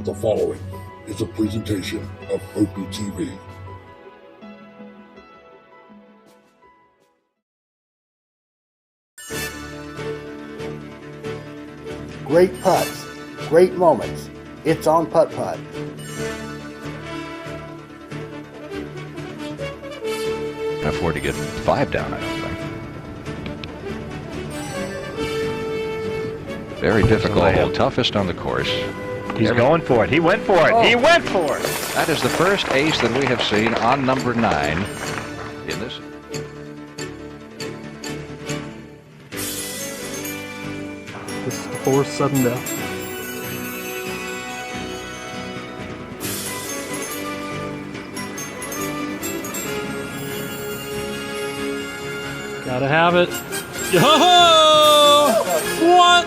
The following is a presentation of Opie TV. Great putts, great moments. It's on Putt-Putt. Can afford to get 5 down, I don't think. Very difficult hole, toughest on the course. He's going for it. He went for it. He went for it. That is the first ace that we have seen on number 9 in this. This is the fourth sudden death. Gotta have it. Yo! What? What?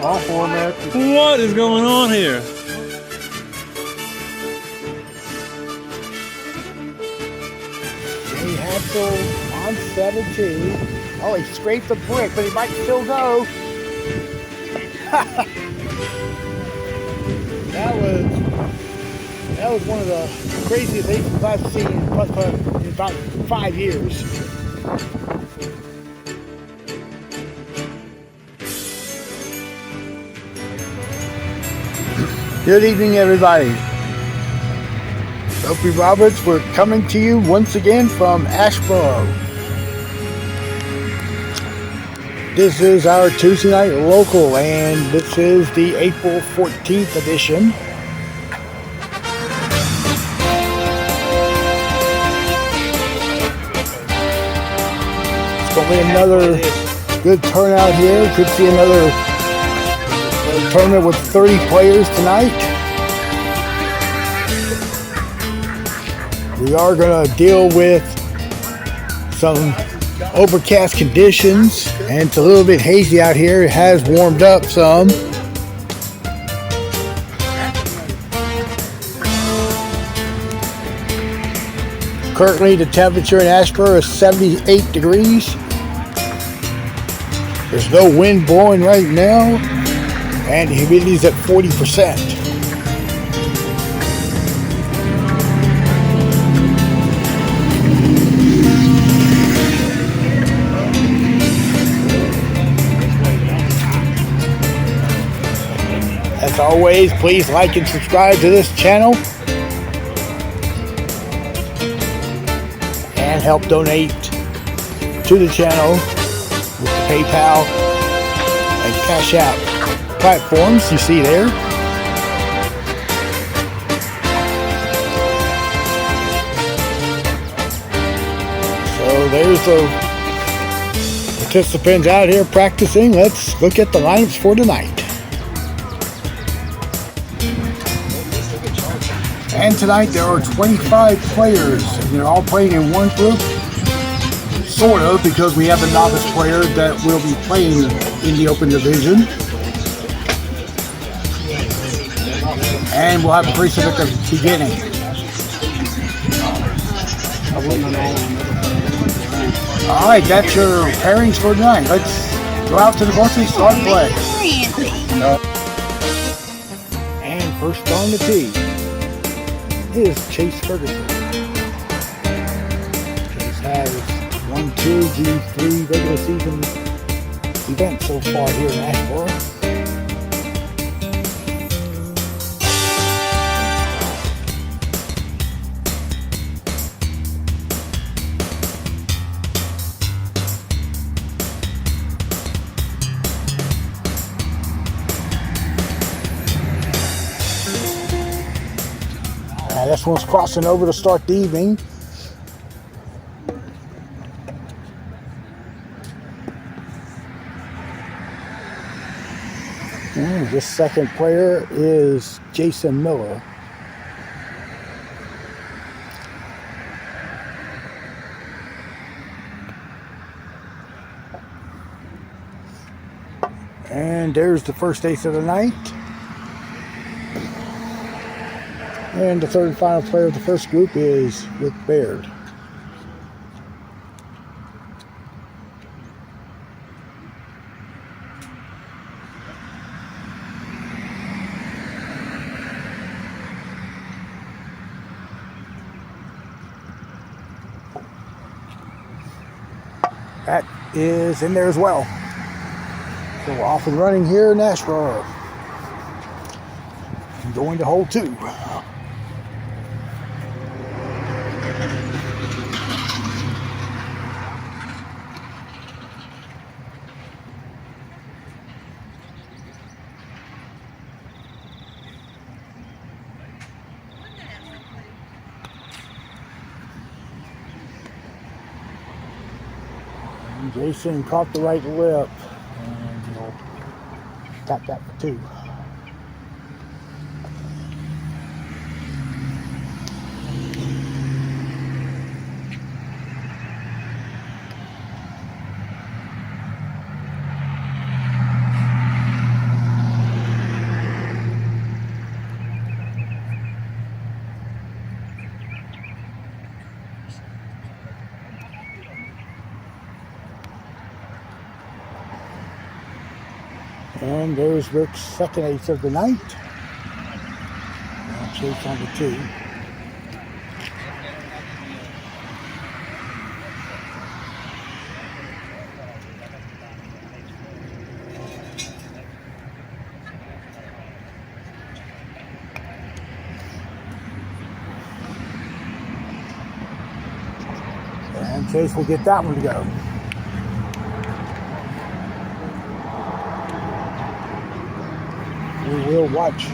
Oh, what is going on here? Jay Hansel on 17. Oh, he scraped the brick, but he might still go. That was one of the craziest aces I've seen in putt-putt in about 5 years. Good evening, everybody. Opie Roberts, we're coming to you once again from ASHEBORO. This is our Tuesday night local, and this is the April 14th edition. It's going to be another good turnout here. Could see another tournament with 30 players tonight. We are going to deal with some overcast conditions, and it's a little bit hazy out here. It has warmed up some. Currently the temperature in ASHEBORO is 78 degrees. There's no wind blowing right now, and the humidity is at 40%. As always, please like and subscribe to this channel, and help donate to the channel with the PayPal and Cash App platforms you see there. So there's the participants out here practicing. Let's look at the lineups for tonight. And tonight there are 25 players, and they're all playing in one group, sort of, because we have a novice player that will be playing in the open division. And we'll have a preset at the beginning. Alright, that's your pairings for tonight. Let's go out to the course and start play. And first on the tee is Chase Ferguson. Chase has 1, 2, 3 regular season events so far here in ASHEBORO. This one's crossing over to start the evening. And this second player is Jason Miller. And there's the first ace of the night. And the third and final player of the first group is Rick Baird. That is in there as well. So we're off and running here in ASHEBORO. Going to hole 2. And Jason caught the right lip, and he'll tap that for 2. And there's Rick's second ace of the night. Now Chase on the 2. And Chase will get that one to go. We will watch.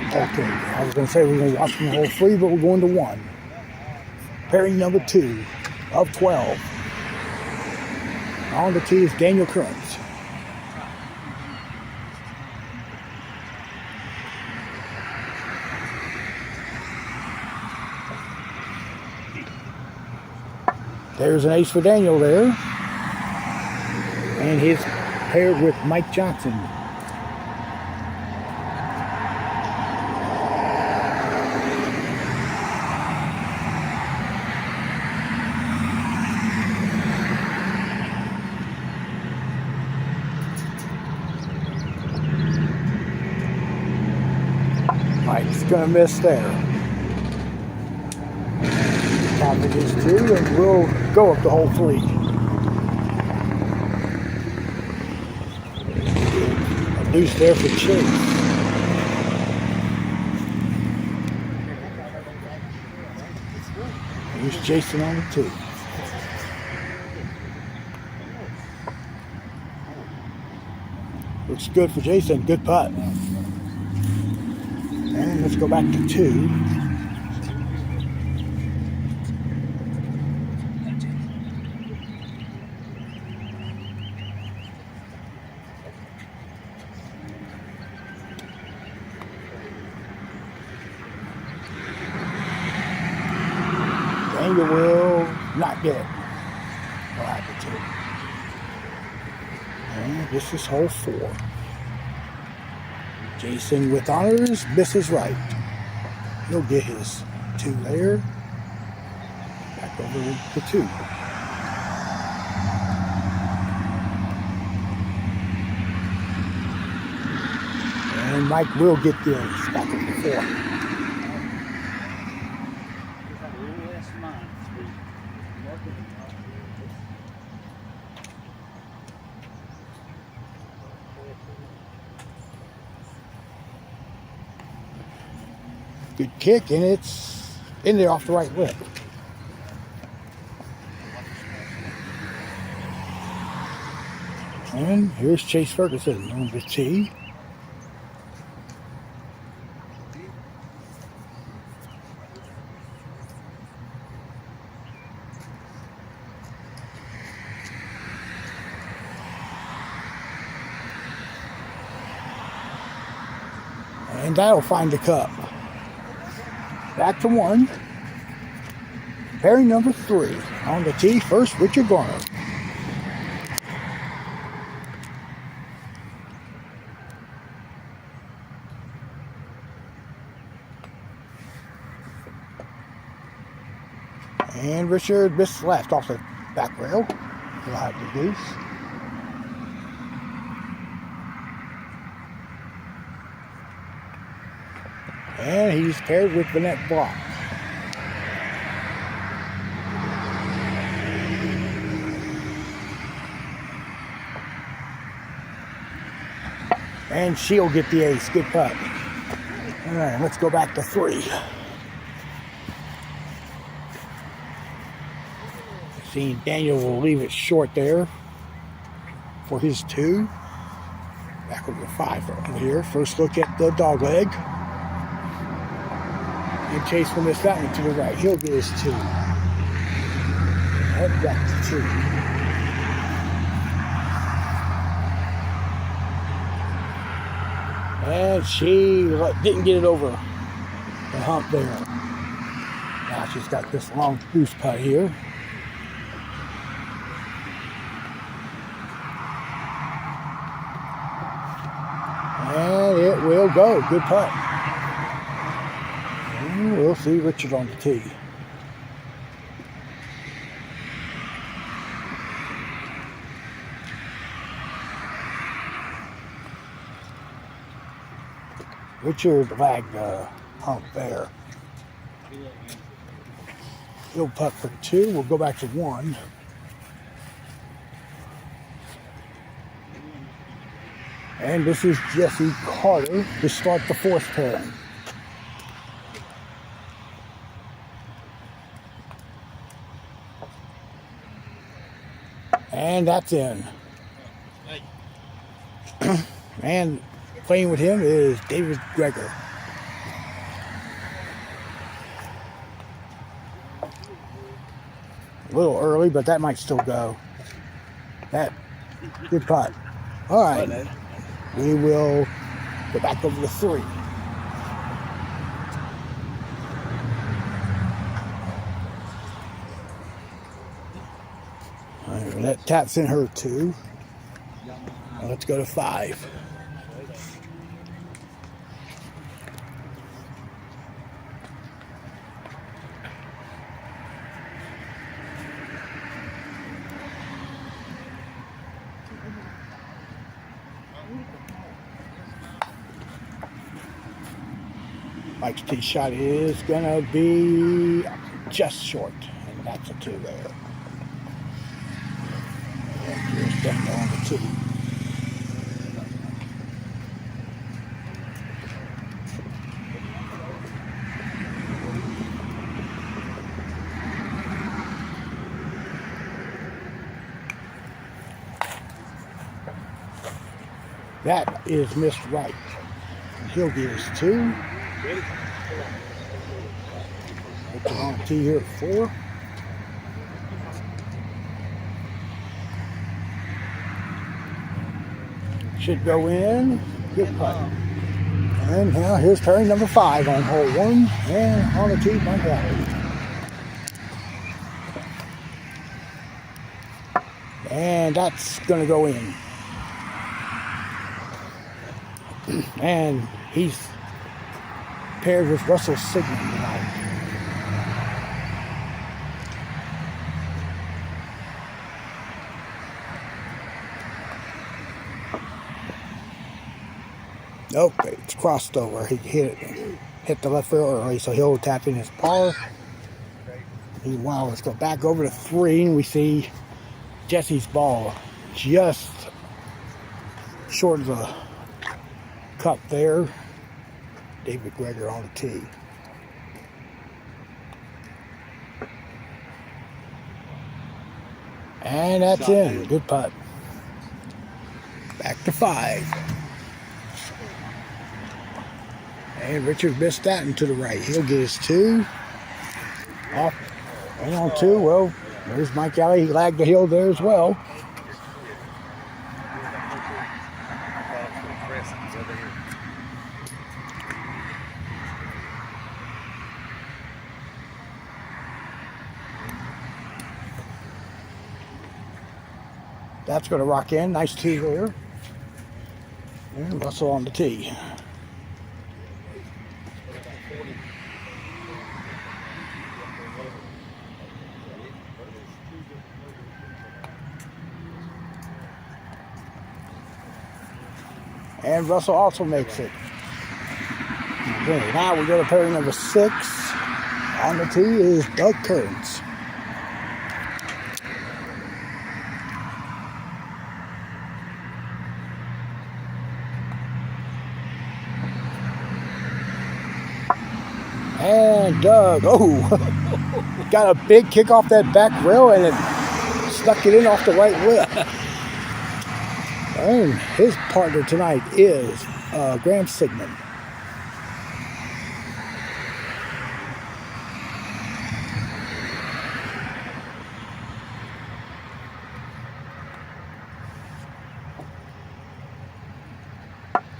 Okay, I was going to say we're going to watch from hole 3, but we're going to 1. Pairing number 2 of 12. On the 2 is Daniel Kearns. There's an ace for Daniel there. And he's paired with Mike Johnson. Mike's gonna miss there. Top of his 2, and we'll go up to hole 3. A deuce there for Chase. Here's Jason on the 2. Looks good for Jason. Good putt. And let's go back to 2. Daniel will not get it. We'll have it 2. And this is hole 4. Jason with honors, misses right. He'll get his 2 there. Back over to 2. And Mike will get the ace back over to 4. Good kick, and it's in there off the right lip. And here's Chase Ferguson on the tee. And that'll find the cup. Back to 1. Pairing number 3. On the tee, first, Richard Garner. And Richard missed left off the back rail. He'll have the deuce. And he's paired with Vanette Block. And she'll get the ace. Good putt. All right, let's go back to 3. Seeing Daniel will leave it short there for his 2. Back over to 5 over here. First look at the dog leg. And Chase will miss that one to the right. He'll get his 2. Head back to 2. And she didn't get it over the hump there. Now she's got this long goose putt here. And it will go. Good putt. And we'll see Richard on the tee. Richard lagged the hump there. He'll putt for 2. We'll go back to 1. And this is Jesse Carter to start the 4th pairing. And that's in. And playing with him is David Greger. A little early, but that might still go. That good putt. All right, we will go back over to 3. All right, that taps in her 2. Now let's go to 5. Mike's tee shot is gonna be just short, and that's a 2 there. And here's Daniel on the 2. That is missed right. He'll get his 2. Put the long tee here at 4. Should go in. Good putt. And now here's turn number 5 on hole 1 and on the tee by Valley. And that's going to go in. And he's paired with Russell Sigmund tonight. Nope, it's crossed over. He hit the left rail early, so he'll tap in his par. Meanwhile, let's go back over to 3, and we see Jesse's ball just short of the cup there. David Greger on the tee. And that's in. Good putt. Back to 5. And Richard missed that one to the right. He'll get his 2. Off. And on 2, well, there's Mike Alley. He lagged the hill there as well. That's going to rock in. Nice 2 there. And Russell on the tee. And Russell also makes it. Okay, now we go to pairing number 6. On the tee is Doug Kearns. And Doug, got a big kick off that back rail and it stuck it in off the right lip. And his partner tonight is Graham Sigmund.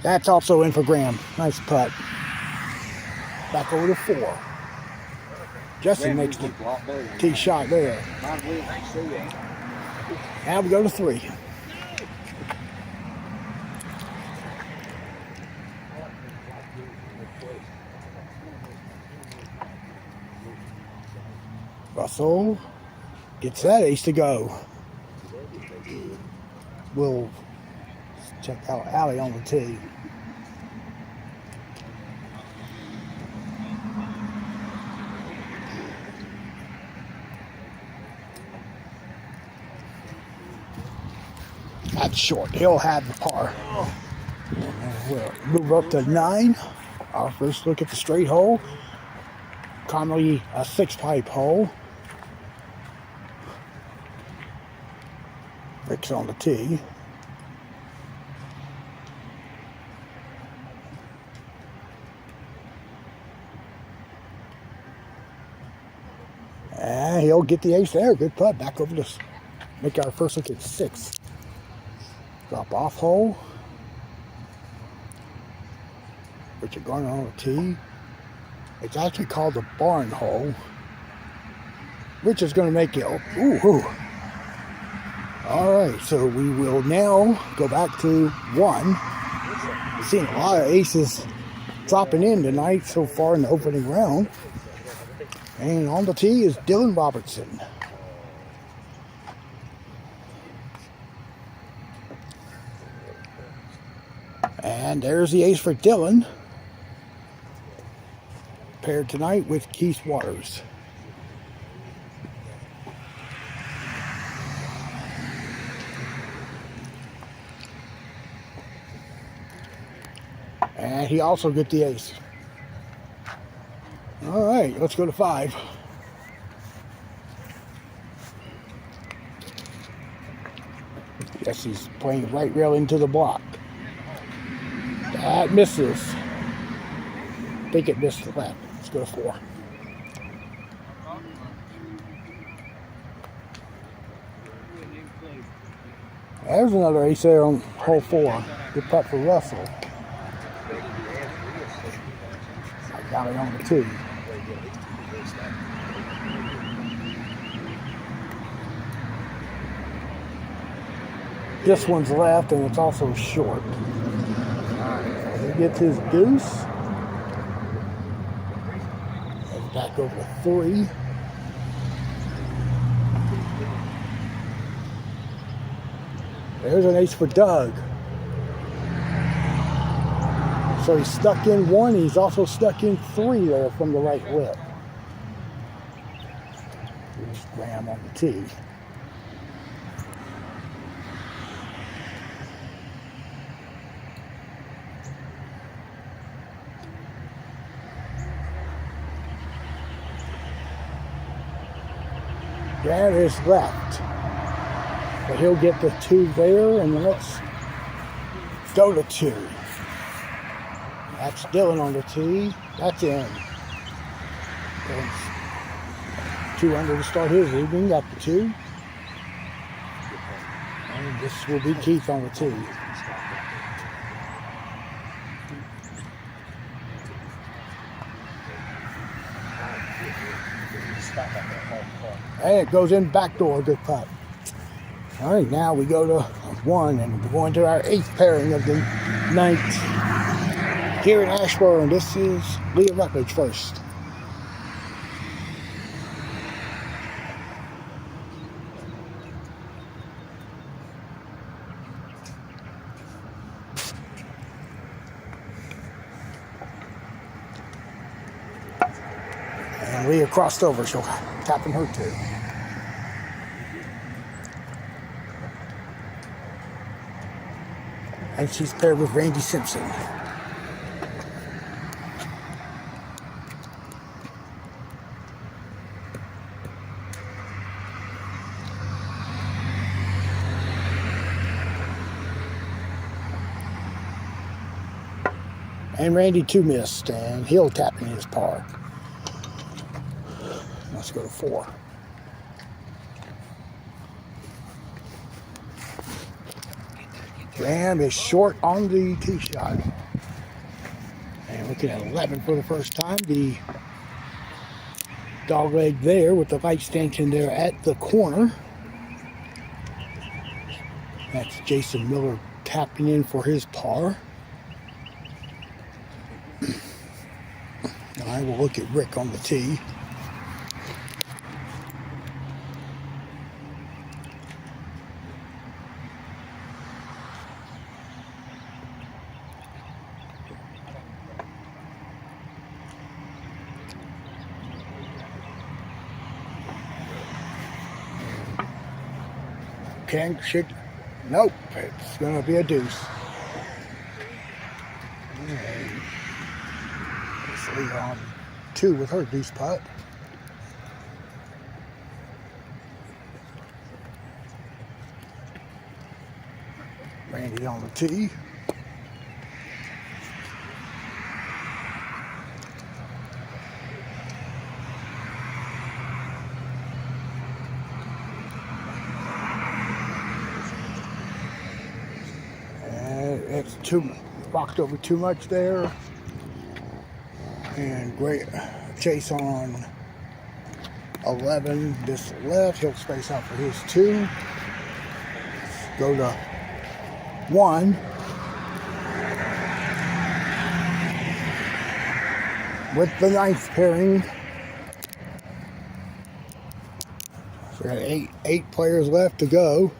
That's also in for Graham. Nice putt. Back over to 4. Jesse makes the tee shot there. Now we go to 3. Russell gets that ace to go. We'll check out Allie on the tee. That's short. He'll have the par. We'll move up to 9. Our first look at the straight hole. Commonly a 6-pipe hole. Rick's on the tee. And he'll get the ace there. Good putt. Back over to make our first look at 6. Drop off hole. Richard Garner on the tee. It's actually called the barn hole. Richard's going to make it. Ooh. All right, so we will now go back to 1. Seeing a lot of aces dropping in tonight so far in the opening round. And on the tee is Dylan Robertson. And there's the ace for Dylan. Paired tonight with Keith Waters. And he also get the ace. All right, let's go to 5. Yes, he's playing right rail into the block. That misses. I think it missed the left. Let's go to 4. There's another ace there on hole 4. Good putt for Russell. Got it on the tee. This one's left and it's also short. He gets his deuce. And back over to 3. There's an ace for Doug. So he's stuck in 1. He's also stuck in 3 there from the right lip. Here's Graham on the tee. Graham is left. But he'll get the 2 there, and let's go to 2. That's Dylan on the tee. That's in. 2 under to start his evening. Got the 2. And this will be Keith on the tee. And it goes in back door. Good putt. All right, now we go to 1 and we're going to our 8th pairing of the night here in Asheboro, and this is Leah Rutledge first. And Leah crossed over, she'll tap in her too. And she's paired with Randy Simpson. And Randy 2 missed, and he'll tap in his par. Let's go to 4. Graham is short on the tee shot. And looking at 11 for the first time. The dog leg there with the light stanchion there at the corner. That's Jason Miller tapping in for his par. And I will look at Rick on the tee. Nope, it's going to be a deuce. Let's lead on 2 with her deuce putt. Randy on the tee. It's rocked over too much there. And great chase on 11. This left, he'll space out for his 2. Go to 1. With the 9th pairing. So we got eight players left to go.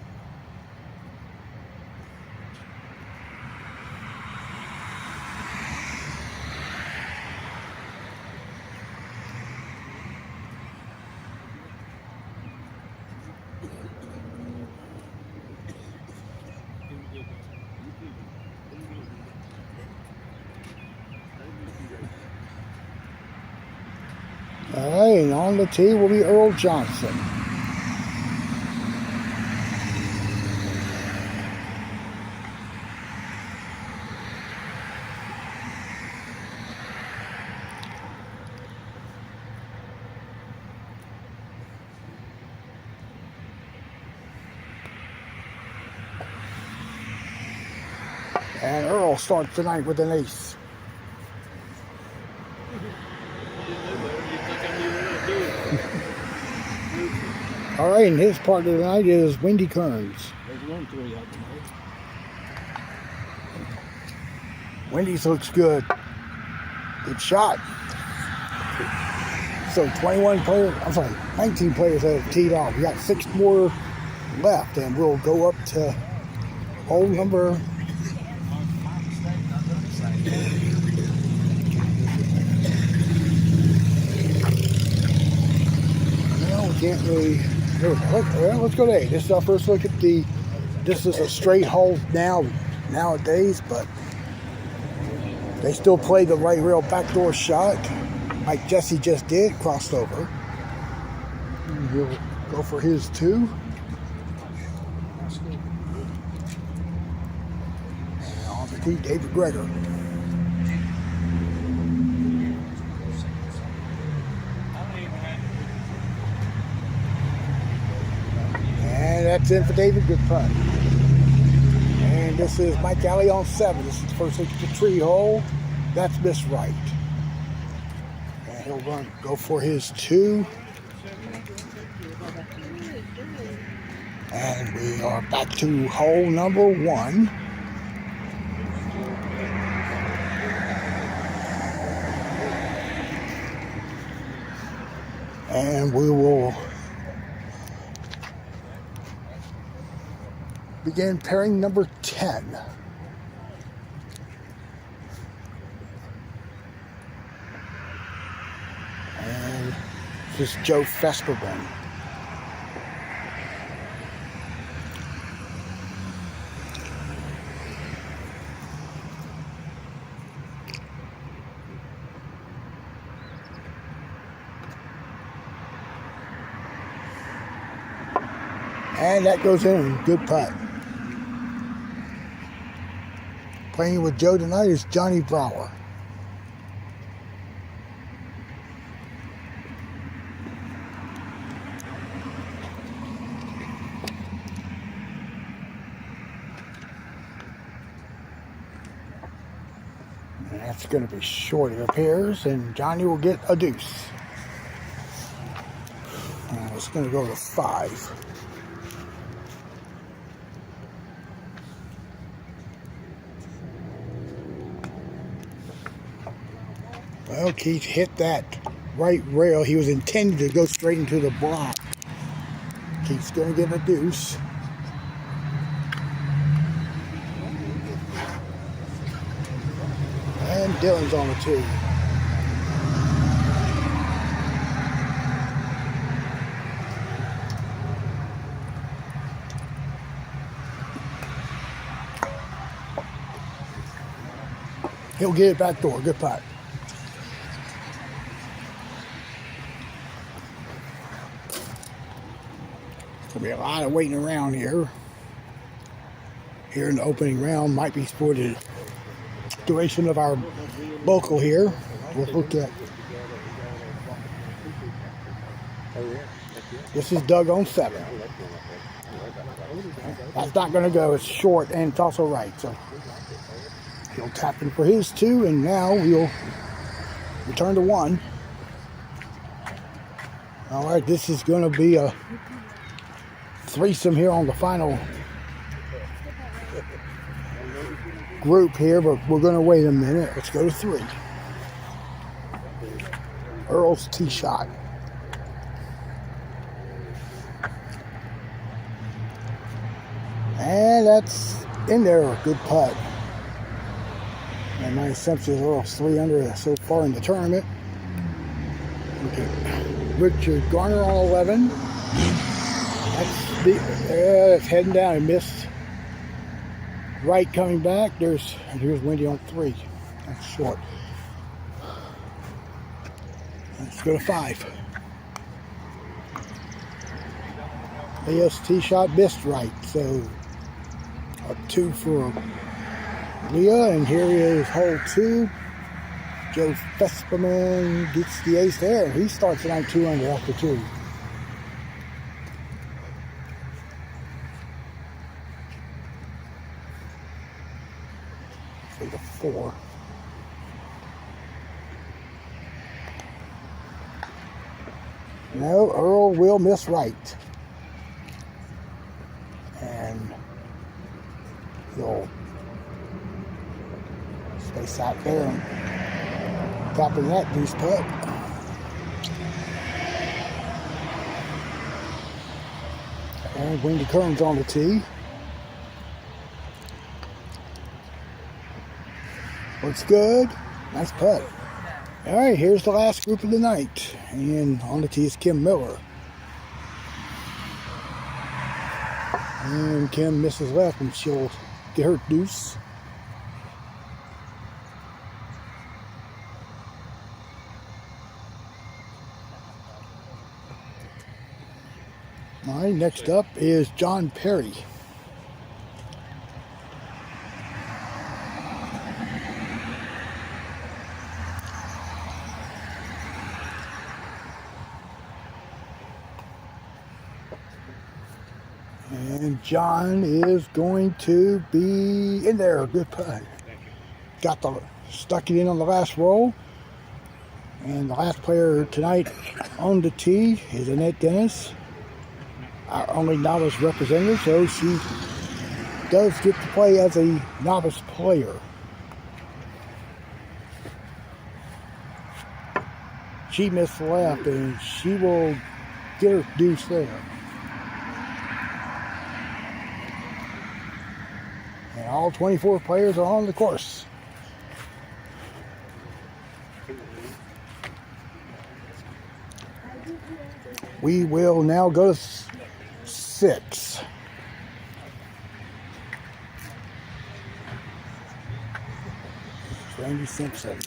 All right, and on the tee will be Earl Johnson. And Earl starts tonight with an ace. All right, and his partner tonight is Wendy Kearns. Wendy's looks good. Good shot. So 19 players have teed off. We got 6 more left, and we'll go up to hole number. Can't really. Let's go to 8. This is our first look at the. This is a straight hole nowadays, but they still play the right rail backdoor shot, like Jesse just did. Crossed over. And he'll go for his 2. And on the tee, David Greger. That's in for David. Good putt. And this is Mike Alley on 7. This is the first look at the tree hole. That's missed right. And he'll go for his 2. And we are back to hole number 1. And we will begin pairing number 10. And this is Joe Festerman. And that goes in. Good putt. Playing with Joe tonight is Johnny Brower. It's going to be short, it appears, and Johnny will get a deuce. And it's going to go to 5. Well, Keith hit that right rail. He was intended to go straight into the block. Keith's going to get a deuce. And Dylan's on the 2. He'll get it back door. Good putt. There'll be a lot of waiting around here. Here in the opening round, might be for the duration of our local here. We'll look at. This is Doug on 7. That's not going to go. It's short and it's also right. So he'll tap in for his 2, and now we'll return to 1. All right, this is going to be a threesome here on the final group here, but we're going to wait a minute. Let's go to 3. Earl's tee shot. And that's in there. Good putt. And my assumption is Earl's 3 under so far in the tournament. Okay. Richard Garner on 11. That's heading down. He missed. Right coming back. Here's Wendy on 3. That's short. Let's go to 5. Leah's tee shot missed right. So a 2 for Leah. And here is hole 2. Joe Fesperman gets the ace there. He starts it on 2 under after 2. The 4. No, Earl will miss right. And he'll space out there and tapping that deuce putt. And Wendy Kearns on the tee. Looks good. Nice putt. All right, here's the last group of the night. And on the tee is Kim Miller. And Kim misses left, and she'll get her deuce. All right, next up is John Perry. And John is going to be in there. Good putt. Stuck it in on the last roll. And the last player tonight on the tee is Annette Dennis, our only novice representative, so she does get to play as a novice player. She missed the left, and she will get her deuce there. And all 24 players are on the course. We will now go to 6. Randy Simpson.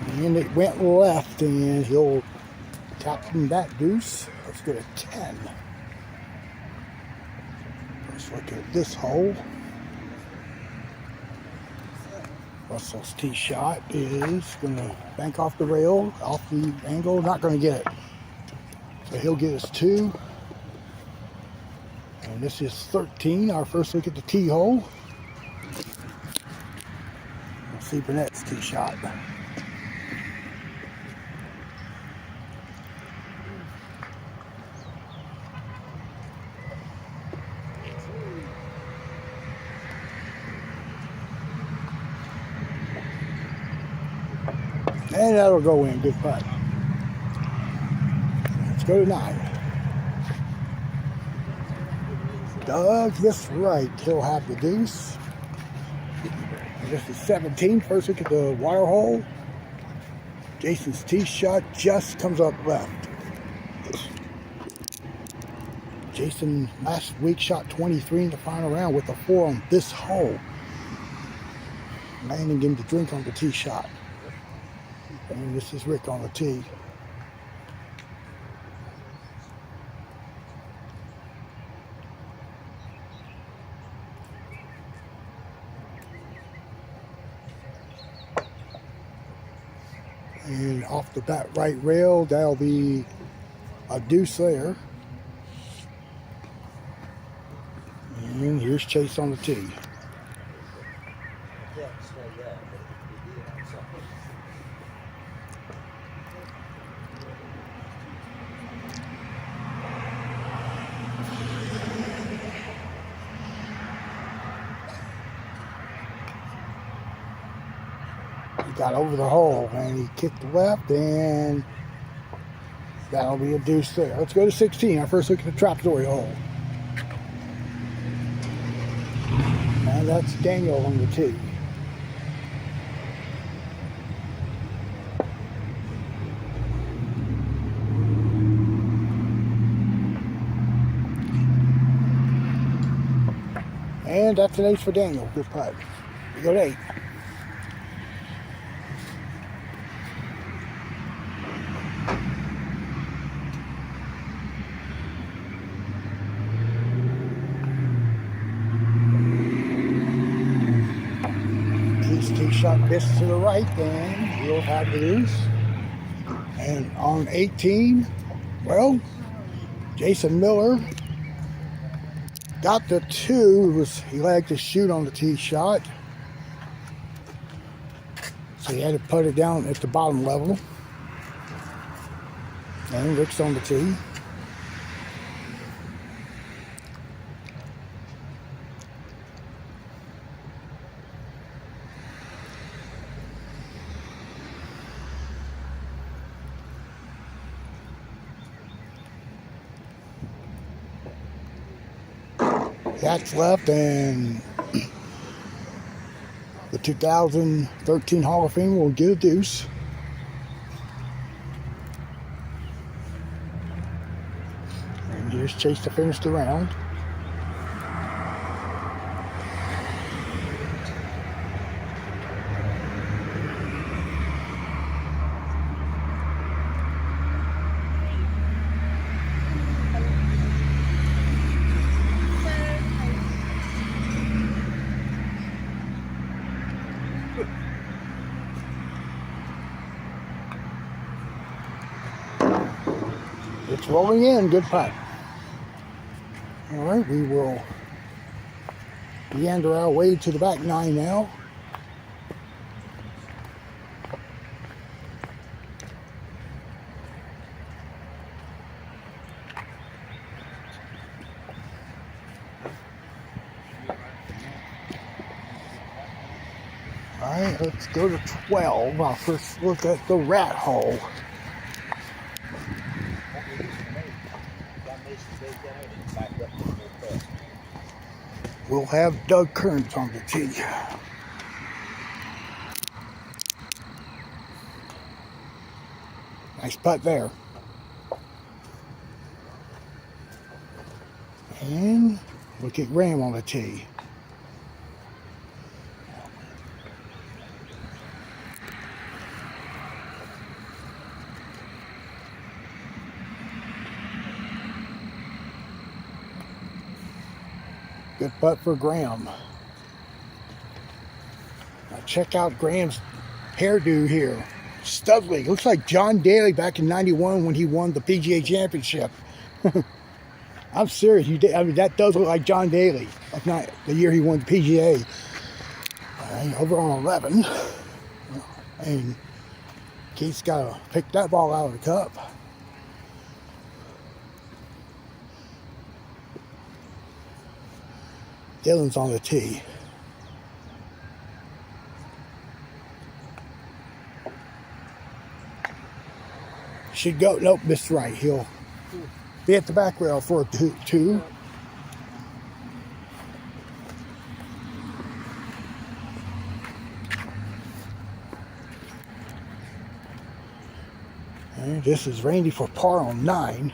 And it went left, and he'll tap from that deuce. Let's go to 10. Let's look at this hole. Russell's tee shot is going to bank off the rail, off the angle, not going to get it. So he'll get his 2. And this is 13, our first look at the tee hole. Let's see Burnett's tee shot. And that'll go in, good putt. Let's go to 9. Doug this right, he'll have the deuce. And this is 17, first look at the water hole. Jason's tee shot just comes up left. Jason last week shot 23 in the final round with a 4 on this hole. Landing him to drink on the tee shot. And this is Rick on the tee. And off the back right rail, that'll be a deuce there. And here's Chase on the tee. He got over the hole and he kicked left, and that'll be a deuce there. Let's go to 16, our first look at the trapezoid hole. And that's Daniel on the tee. And that's an ace for Daniel. Good putt. We go to 8. Tee shot missed to the right, and he'll have the deuce. And on 18, well, Jason Miller got the 2. He liked to shoot on the tee shot, so he had to put it down at the bottom level. And Rick's on the tee. That's left, and the 2013 Hall of Fame will get a deuce. And here's Chase to finish the round. It's rolling in, good putt. All right, we will meander our way to the back 9 now. All right, let's go to 12. I'll first look at the rat hole. We'll have Doug Kearns on the tee. Nice putt there. And look at Graham on the tee. Good putt for Graham. Now check out Graham's hairdo here. Studley. Looks like John Daly back in '91 when he won the PGA Championship. I'm serious. You did. I mean, that does look like John Daly. Like not the year he won the PGA. All right, over on 11, and Keith's got to pick that ball out of the cup. Dylan's on the tee. Should go. Nope, missed right. He'll be at the back rail for a two. And this is Randy for par on 9.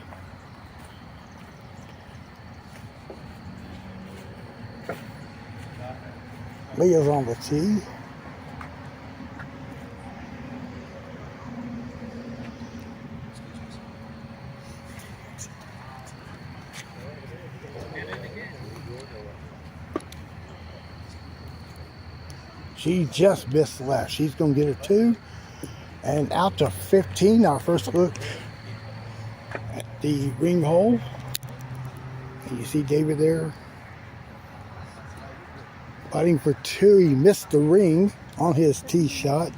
Leah's on the tee. She just missed left. She's going to get a 2. And out to 15, our first look at the ring hole. And you see David there putting for 2. He missed the ring on his tee shot.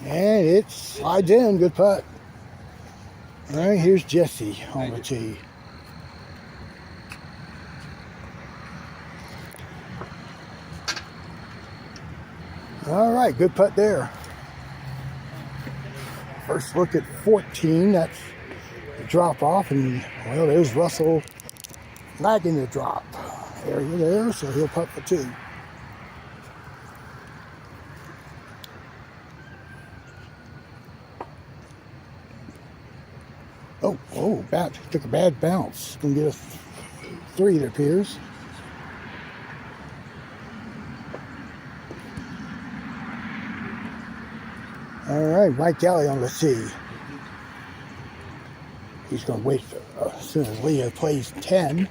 And it slides in. Good putt. All right, here's Jesse on the tee. All right, good putt there. First look at 14. That's the drop off, and well, there's Russell lagging the drop area there, so he'll putt for 2. Oh, took a bad bounce. Gonna get a 3, it appears. All right, Mike Alley on the tee. He's going to wait as soon as Leah plays 10.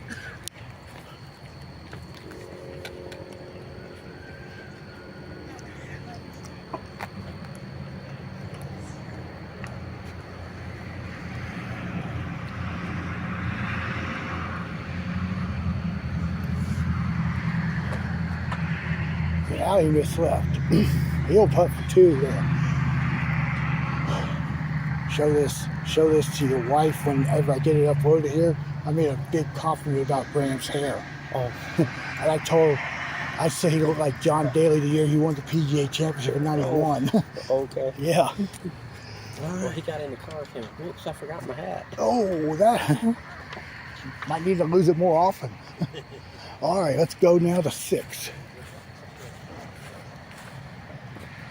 And Alley missed left. He'll putt for 2 there. Show this to your wife whenever I get it uploaded here. I made a big compliment about Graham's hair. Oh, and I said he looked like John Daly the year he won the PGA Championship in '91. Okay. Yeah. Well, he got in the car and came, oops, I forgot my hat. Oh, that might need to lose it more often. All right, let's go now to 6.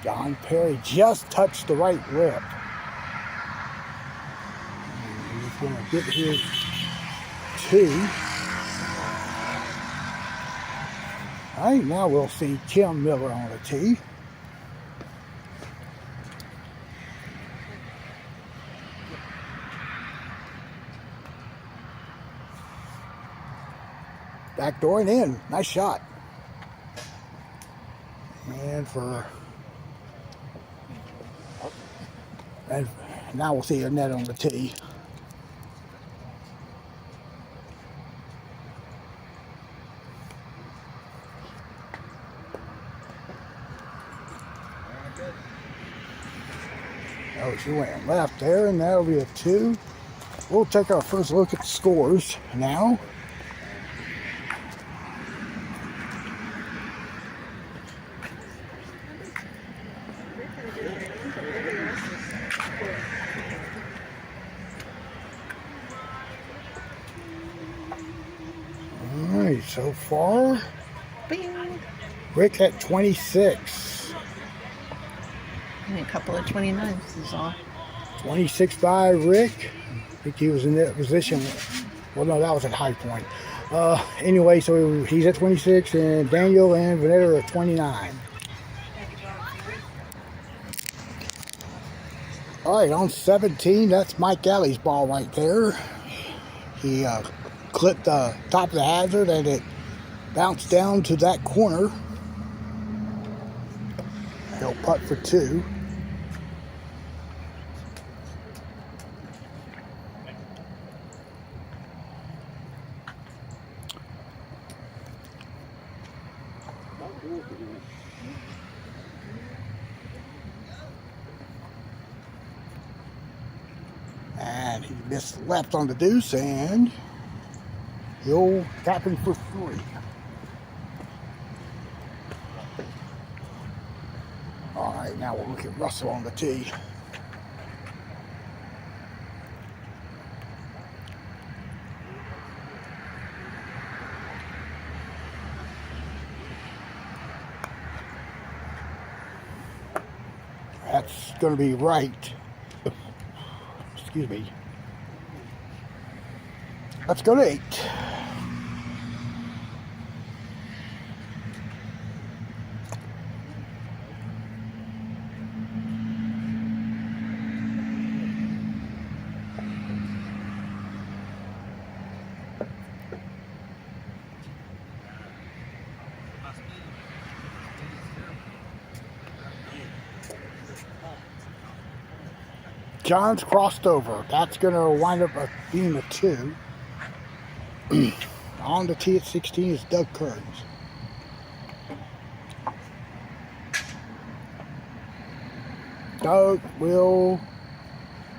John Perry just touched the right lip. Going to get his 2. All right, now we'll see Tim Miller on the tee. Backdoor and in. Nice shot. And now we'll see Annette on the tee. Oh, she went left there, and that'll be a 2. We'll take our first look at the scores now. All right, so far, Rick at 26. And a couple of 29s is all. 26 by Rick. I think he was in that position. Well, no, that was at High Point. Anyway, so he's at 26, and Daniel and Vanetta are at 29. All right, on 17, that's Mike Alley's ball right there. He clipped the top of the hazard, and it bounced down to that corner. He'll putt for 2. And he missed left on the deuce, and he'll tap in for 3. All right, now we'll look at Russell on the tee. That's going to be right. Excuse me. Let's go to 8. John's crossed over. That's going to wind up being a 2. On the tee at 16 is Doug Kearns. Doug will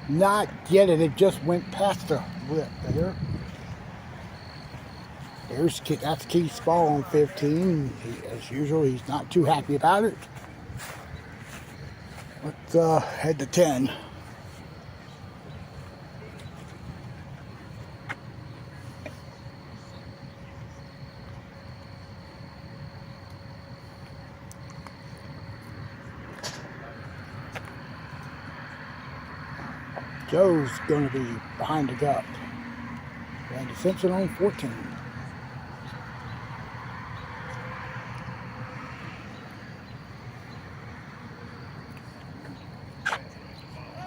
not get it. It just went past the lip there. That's Keith's ball on 15. As usual, he's not too happy about it. Let's head to 10. Joe's going to be behind the gap. Randy Simpson on 14.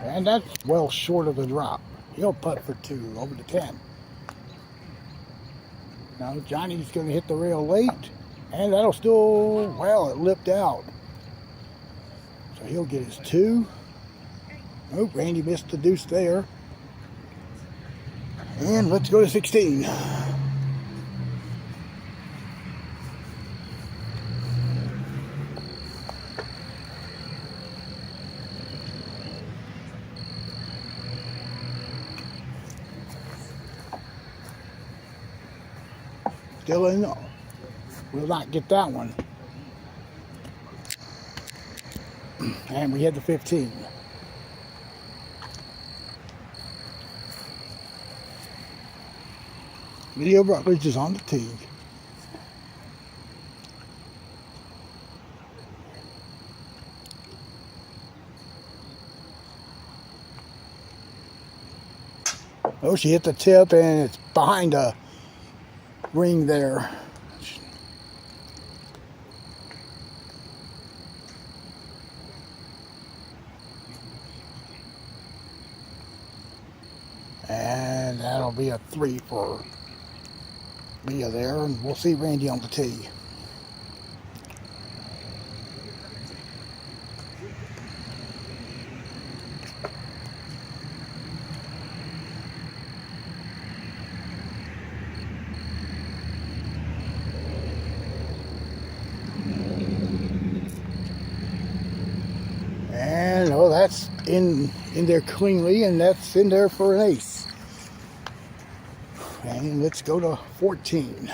And that's well short of the drop. He'll putt for 2 over the 10. Now Johnny's going to hit the rail late. And that'll still, well, it lipped out. So he'll get his 2. Oh, Randy missed the deuce there. And let's go to 16. Still in. Will not get that one. And we had the 15. Video Rutledge is on the tee. Oh, she hit the tip and it's behind a ring there. And that'll be a 3 for Leah there, and we'll see Randy on the tee. And oh, that's in there cleanly, and that's in there for an ace. And let's go to 14.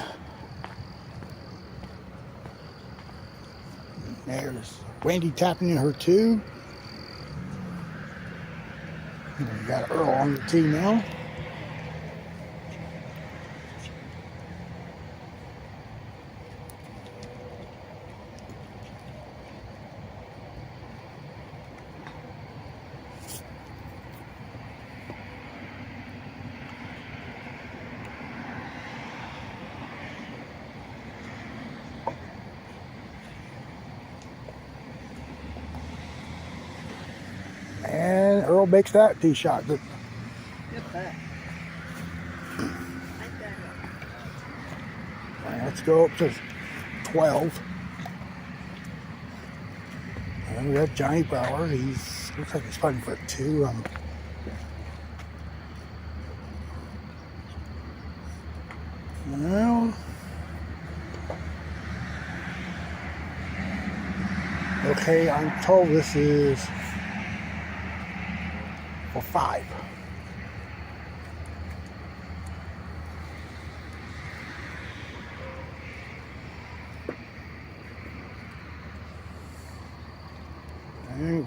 There's Wendy tapping in her 2. We got Earl on the tee now. And Earl makes that tee shot. Good pass. Let's go up to 12. And we got Johnny Brower. Looks like he's fighting for 2. Well, okay, I'm told this is for 5.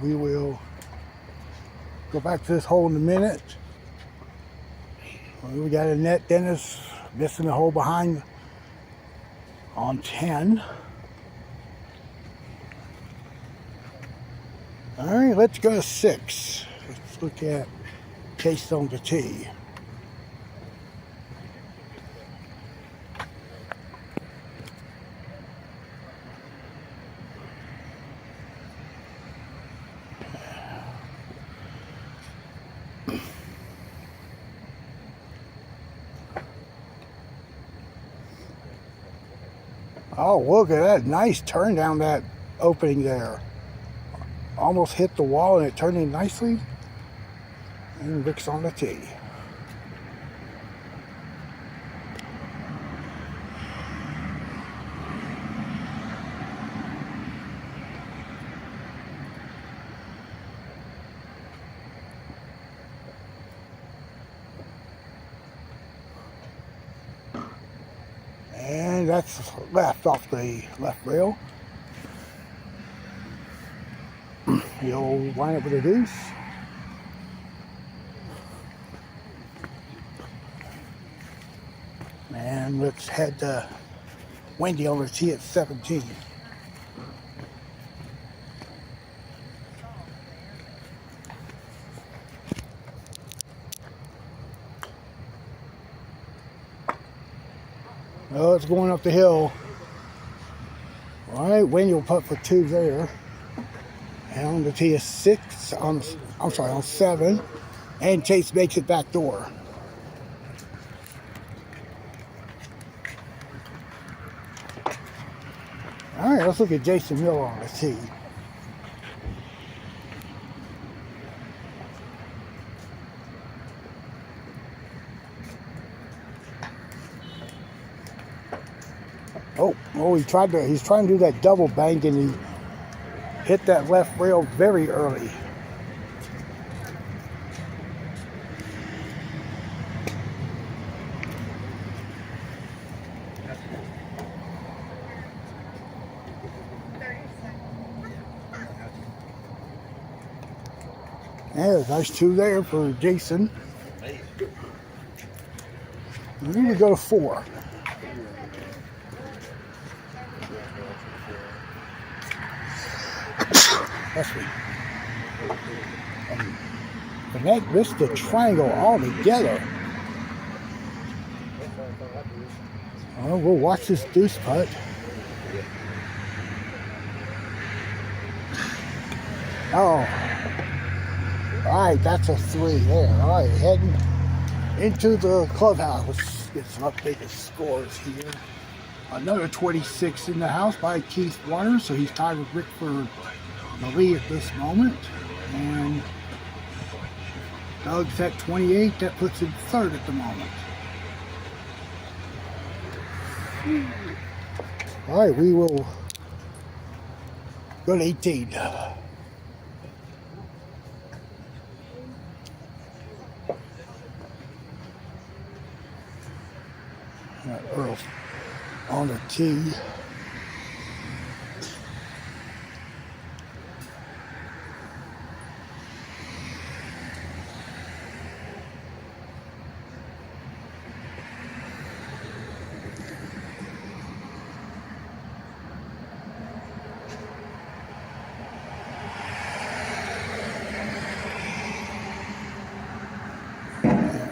we will go back to this hole in a minute. We got a net. Dennis missing the hole behind on 10. All right, let's go to 6. Let's look at Chase on the tee. Oh, look at that. Nice turn down that opening there. Almost hit the wall and it turned in nicely. And Rick's on the tee. And that's left off the left rail. He'll line up with a deuce. And let's head to Wendy on the tee at 17. Oh, it's going up the hill. All right, Wendy will putt for 2 there. And on the tee is 6, on 7. And Chase makes it back door. All right, let's look at Jason Miller on the tee. Oh, he's trying to do that double bank and he hit that left rail very early. Yeah, nice 2 there for Jason. And then we go to 4. That's me. And that missed the triangle altogether. Well, we'll watch this deuce putt. Oh. Alright, that's a 3 there. Alright, heading into the clubhouse. Let's get some updated scores here. Another 26 in the house by Keith Waters, so he's tied with Rick for the lead at this moment. And Doug's at 28. That puts him 3rd at the moment. Alright, we will go to 18. Earl on the tee.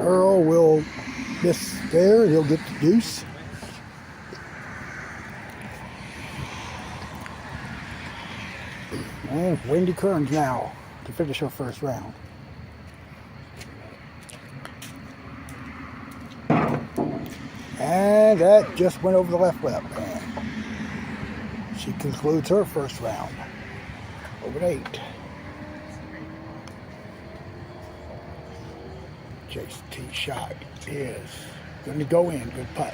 Earl will miss there. He'll get the deuce. And Wendy Kearns now to finish her first round. And that just went over the left lip. And she concludes her first round. Over 8. Chase tee shot is going to go in. Good putt.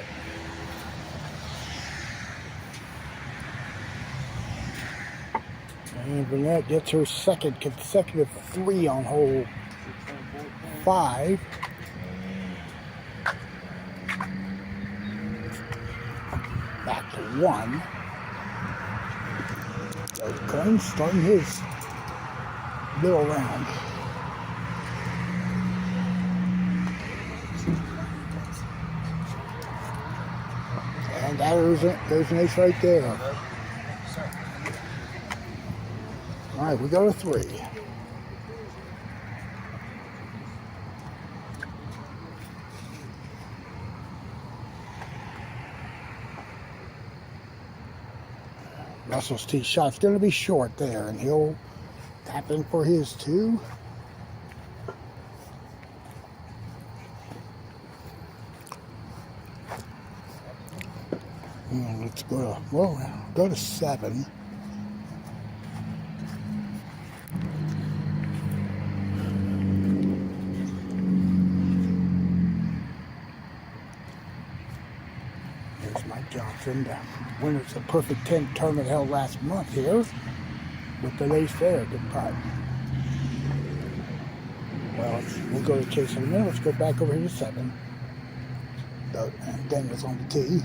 And Burnett gets her second consecutive 3 on hole 5. Back to 1. So Kearns starting his middle round. And there's an ace right there. All right, we go to 3. Russell's tee shot's going to be short there, and he'll tap in for his 2. And let's go to 7. Here's Mike Johnson, the winner of the Perfect 10 tournament held last month here with the ace there. Good putt. Well, we'll go to Chase in a minute. Let's go back over here to 7. And Daniel's on the tee.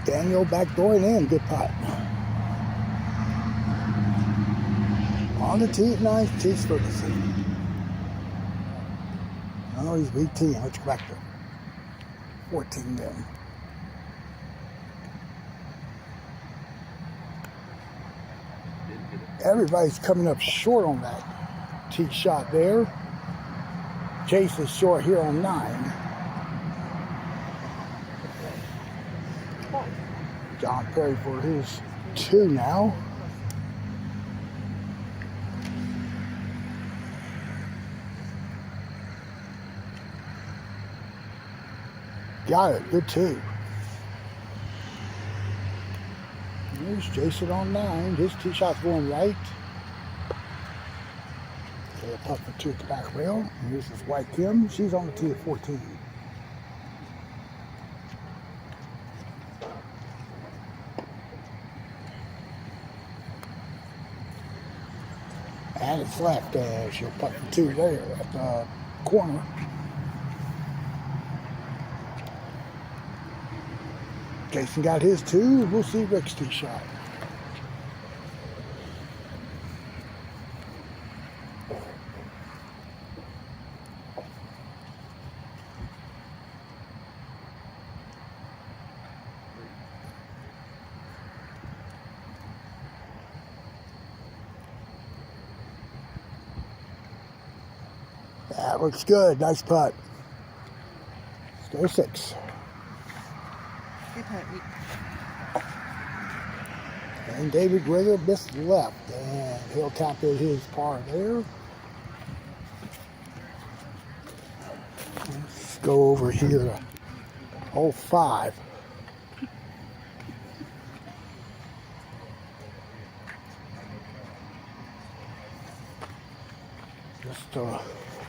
Daniel backdooring in, good putt. On the tee at 9, Chase Ferguson. Oh, he's 18. Let's go back to 14 then. Everybody's coming up short on that tee shot there. Chase is short here on 9. John Perry for his 2 now. Got it, good 2. There's Jason on 9. His 2 shot's going right. So a putt for 2 at the back rail. And here's his wife Kim. She's on the tee at 14. And it's left. She'll putt for 2 there at the corner. Jason got his 2. We'll see Rick's 2 shot. That looks good. Nice putt. Let's go to 6. And David Grigger missed left, and he'll tap in his par there. Let's go over here to hole 5. Just to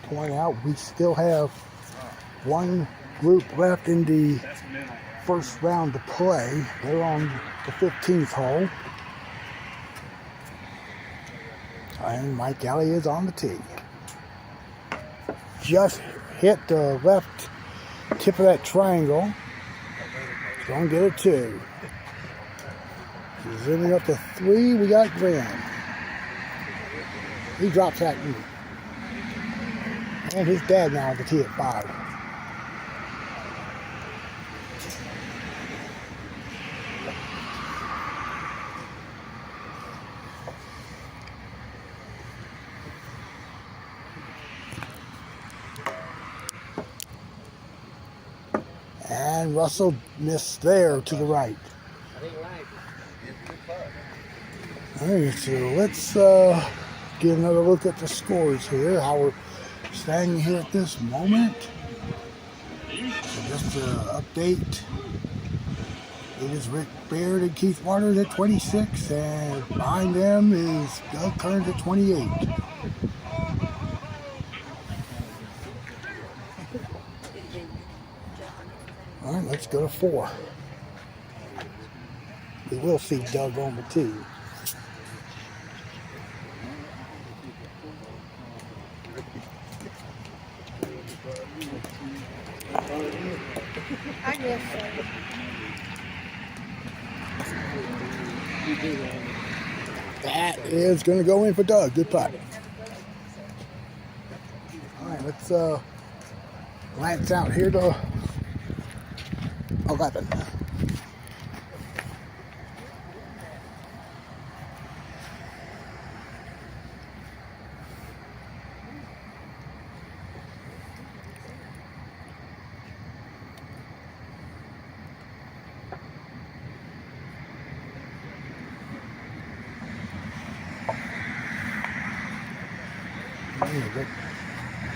point out, we still have one group left in the first round to play. They're on the 15th hole. And Mike Alley is on the tee. Just hit the left tip of that triangle. Gonna get a 2. Zooming up to 3, we got Graham. He drops that. And his dad now on the tee at 5. And Russell missed there to the right. All right, so let's get another look at the scores here, how we're standing here at this moment. So just to update, it is Rick Baird and Keith Waters at 26, and behind them is Doug Kearns at 28. All right, let's go to 4. We will see Doug on the tee. I guess so. That is going to go in for Doug. Good putt. All right, let's glance out here to 11.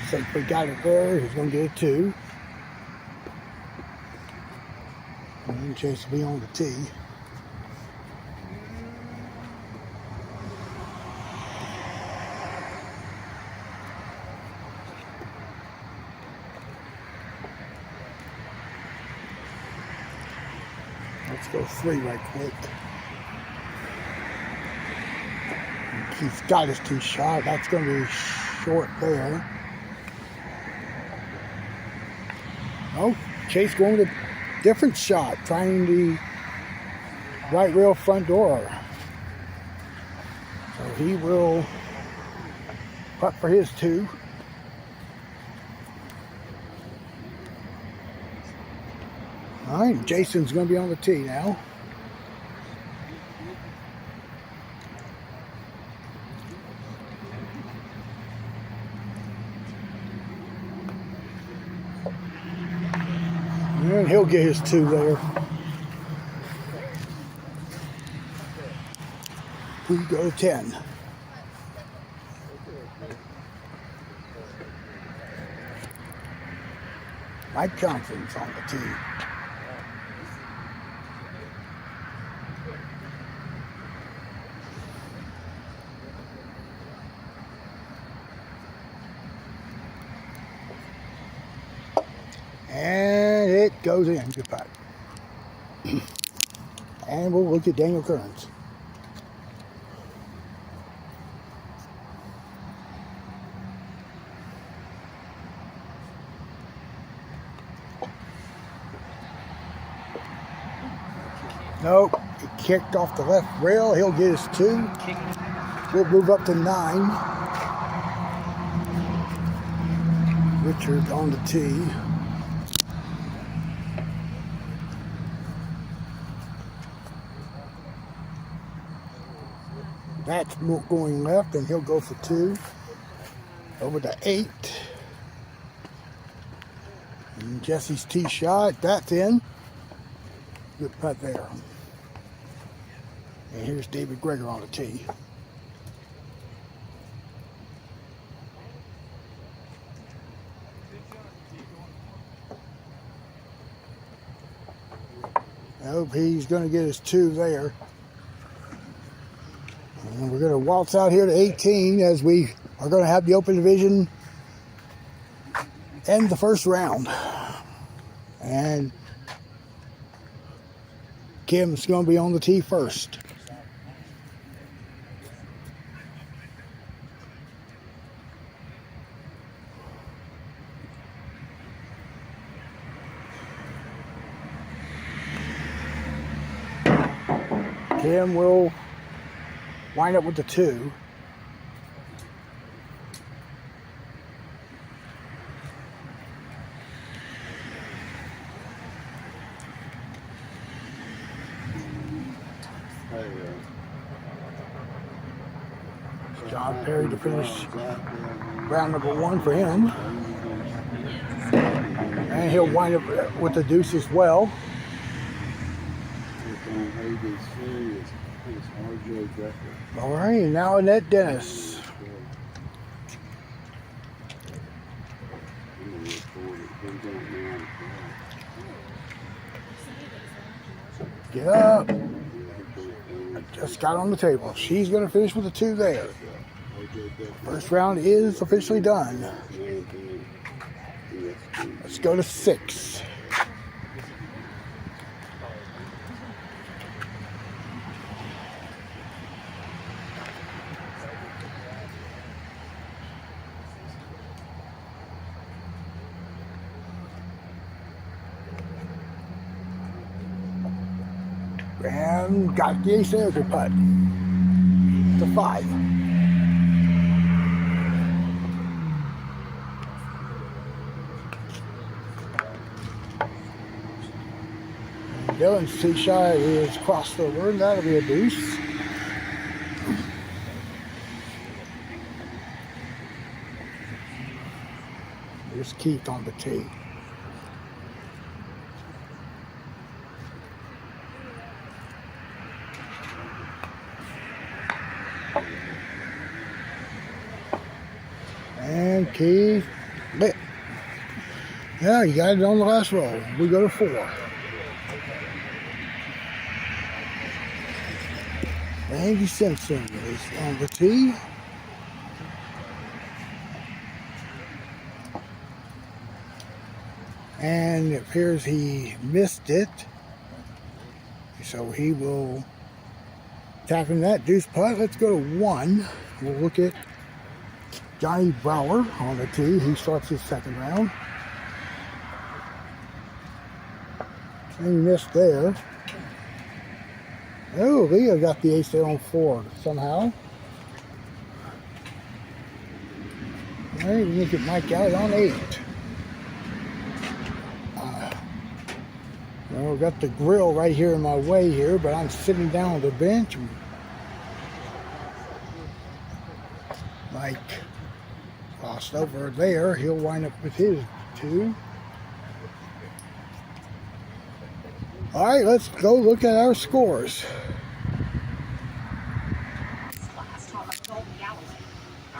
Safely got it there. He's going to get a 2. And then Chase will be on the tee. Let's go 3 right quick. He's got his tee shot. That's going to be short there. Oh, Chase going with a different shot, trying the right rail front door. So he will putt for his 2. All right, Jason's going to be on the tee now. And he'll get his 2 there. We go to 10. Mike Johnson's on the tee. And it goes in. Good putt. And we'll look at Daniel Kearns. Nope. He kicked off the left rail. He'll get his 2. We'll move up to 9. Richard on the tee. That's going left, and he'll go for 2. Over to 8. And Jesse's tee shot. That's in. Good putt there. And here's David Greger on the tee. I hope he's going to get his 2 there. And we're going to waltz out here to 18 as we are going to have the open division end the first round. And Kim's going to be on the tee first. Kim will wind up with the 2. John Perry to finish round number 1 for him. And he'll wind up with the deuce as well. All right, now Annette Dennis. Get up. Just got on the table. She's going to finish with a 2 there. First round is officially done. Let's go to 6. And got the ace there, good putt. To 5. Dylan's tee shot is crossed over, and that'll be a deuce. Here's Keith on the tee. And Keith lit. Yeah, you got it on the last roll. We go to 4. Andy Simpson is on the tee. And it appears he missed it. So he will tap in that deuce putt. Let's go to 1. We'll look at Johnny Brower on the tee. He starts his second round. And he missed there. Oh, Leo got the ace there on 4 somehow. All right, we look at Mike out on 8. Well, got the grill right here in my way here, but I'm sitting down on the bench. Mike lost over there. He'll wind up with his 2. All right, let's go look at our scores.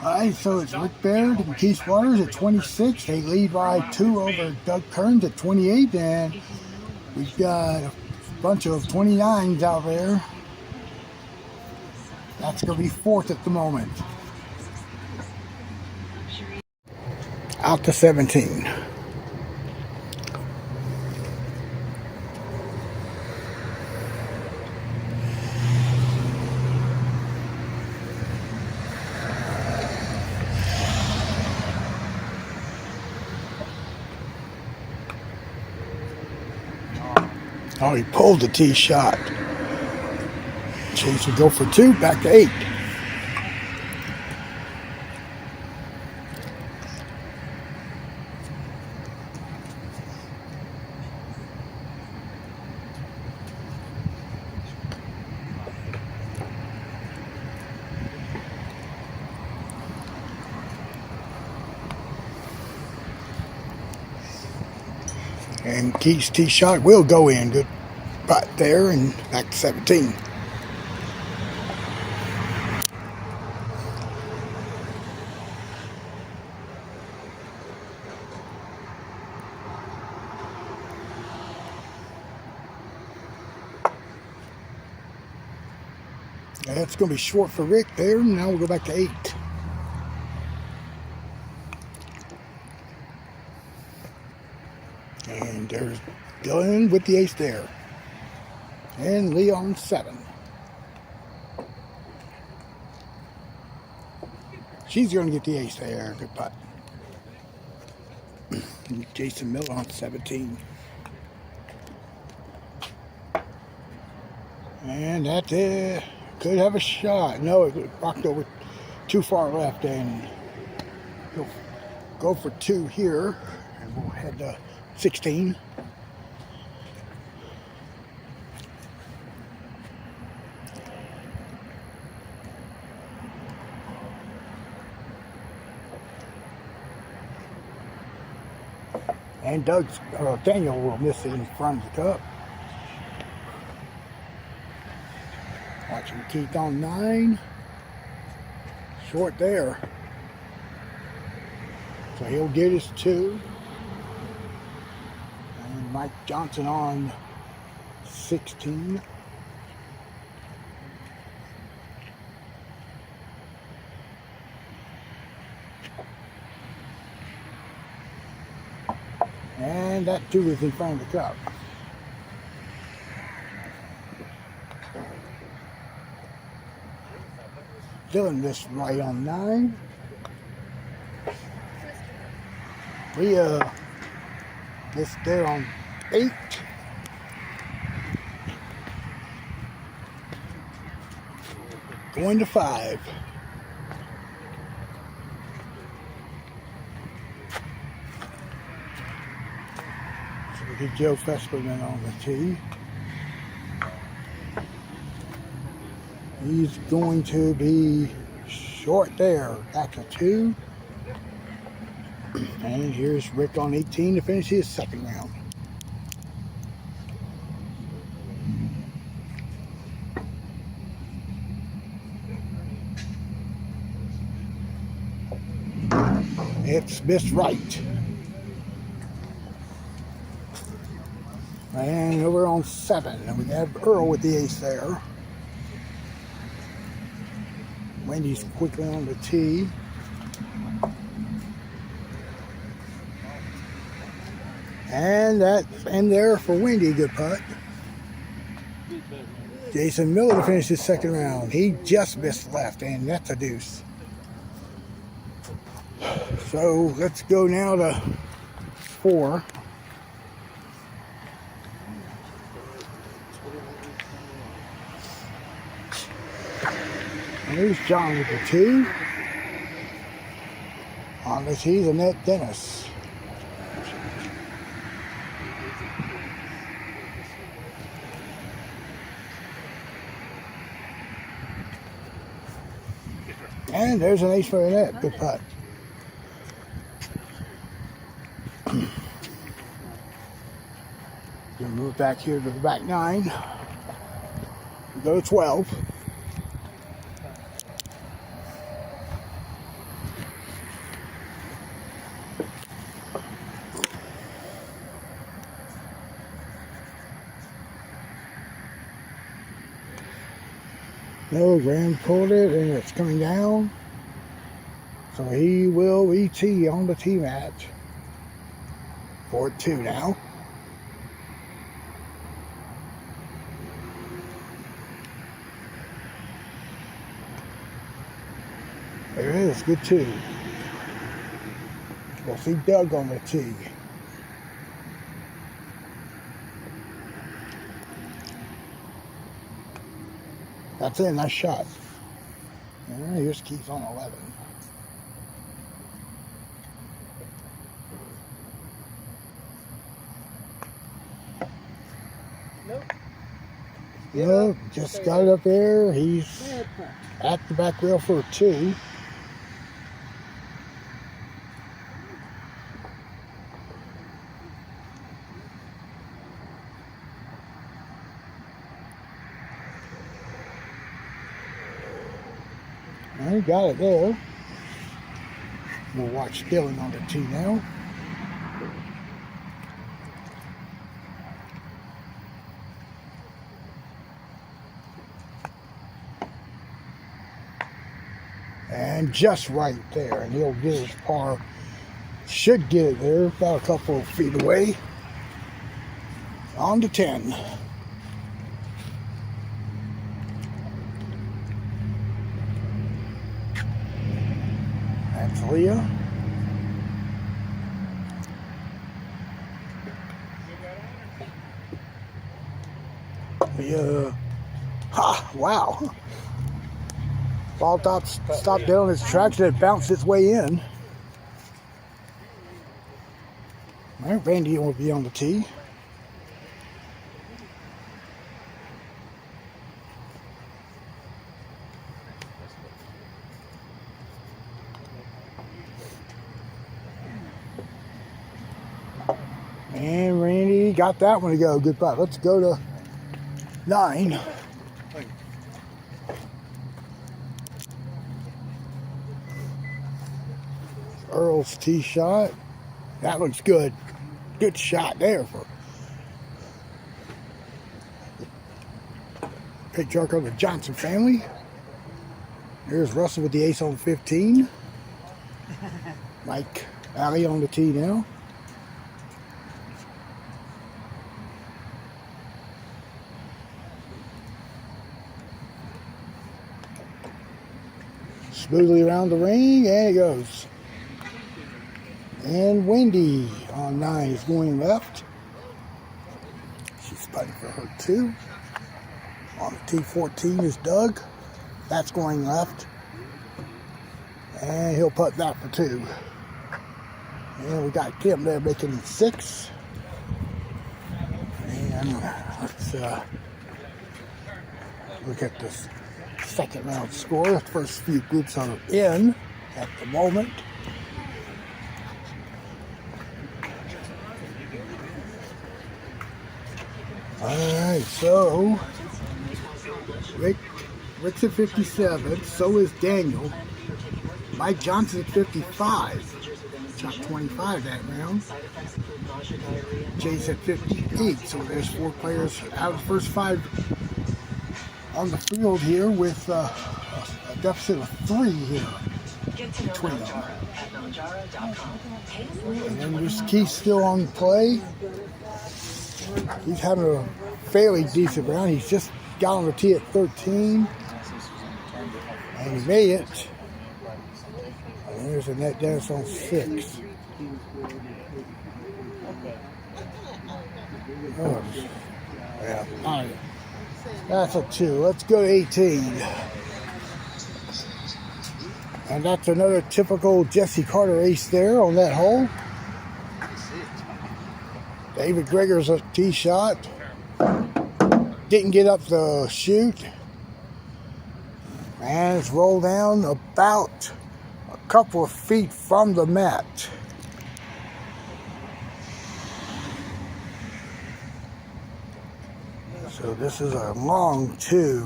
All right, so it's Rick Baird and Keith Waters at 26. They lead by 2 over Doug Kearns at 28, and we've got a bunch of 29s out there. That's going to be 4th at the moment. Out to 17. Oh, he pulled the tee shot. Chase would go for 2, back to 8. And Keith's tee shot will go in. Good putt there, and back to 17. That's going to be short for Rick there. Now we'll go back to 8. And there's Dylan with the ace there. And Leon 7. She's going to get the ace there. Good putt. Jason Miller on 17. And that could have a shot. No, it rocked over too far left, and he'll go for 2 here. And we'll head to 16. And Daniel will miss it in front of the cup. Watching Keith on 9. Short there. So he'll get his 2. And Mike Johnson on 16. And that 2 is in front of the cup. Dylan missed right on 9. Leah missed there on 8. going to 5. So we get Joe Fesperman on the tee. He's going to be short there. Back to 2. And here's Rick on 18 to finish his second round. It's missed right. And over on 7. And we have Earl with the ace there. Wendy's quickly on the tee. And that's in there for Wendy. Good putt. Jason Miller to finish his second round. He just missed left, and that's a deuce. So let's go now to 4. And there's John with the 2. On the tee, Annette Dennis. And there's an ace for Annette. Good putt. We'll move back here to the back 9. We go to 12. No, Graham pulled it and it's coming down. So he will ET on the tee match. 4-2 now. There it is, good 2. We'll see Doug on the tee. That's it, nice shot. And here's Keith on 11. Nope. Yep, just got it up there. He's at the back rail for a 2. He got it there. We'll watch Dylan on the tee now. And just right there, and he'll get his par. Should get it there, about a couple of feet away. On to 10. That's Leah. Leah. Ha! Wow. Ball stopped dead on its tracks and it bounced its way in. All right, Randy will be on the tee. And Randy got that one to go. Good putt. Let's go to 9. Earl's tee shot. That looks good. Good shot there for patriarch of the Johnson family. Here's Russell with the ace on 15. Mike Alley on the tee now. Smoothly around the ring, and it goes. And Wendy on 9 is going left. She's putting for her 2. On the T14 is Doug. That's going left. And he'll putt that for 2. And we got Kim there making 6. And let's look at this second round score. The first few groups are in at the moment. Alright, so Rick's at 57, so is Daniel. Mike Johnson at 55, shot 25 that round. Jay's at 58, so there's 4 players out of the first 5 on the field here with a deficit of 3 here between them. And then there's Keith still on play. He's having a fairly decent round. He's just got on the tee at 13. And he made it. And there's Annette Dennis on 6. Oh, yeah. All right. That's a 2. Let's go to 18. And that's another typical Jesse Carter ace there on that hole. David Gregor's a tee shot. Didn't get up the chute. And it's rolled down about a couple of feet from the mat. So this is a long 2.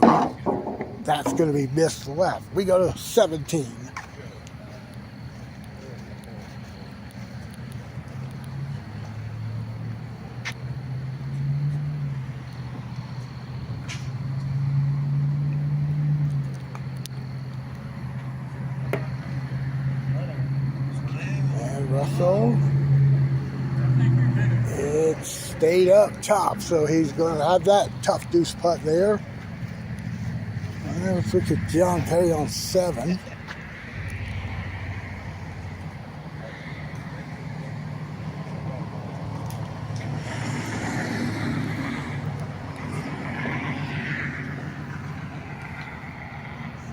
That's going to be missed left. We go to 17. And Russell. It stayed up top, so he's going to have that tough deuce putt there. And let's look at John Perry on 7.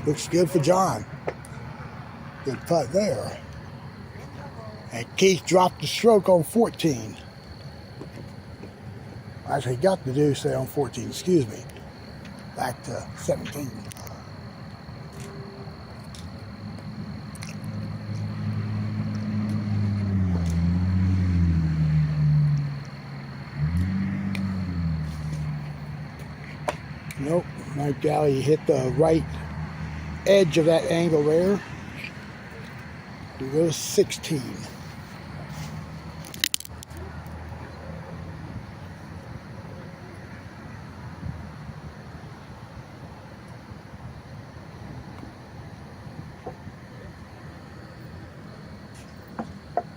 Looks good for John. Good putt there. And Keith dropped the stroke on 14. Actually, got the deuce there on 14, excuse me. Back to 17. Nope, Mike Galley hit the right edge of that angle there. We go to 16.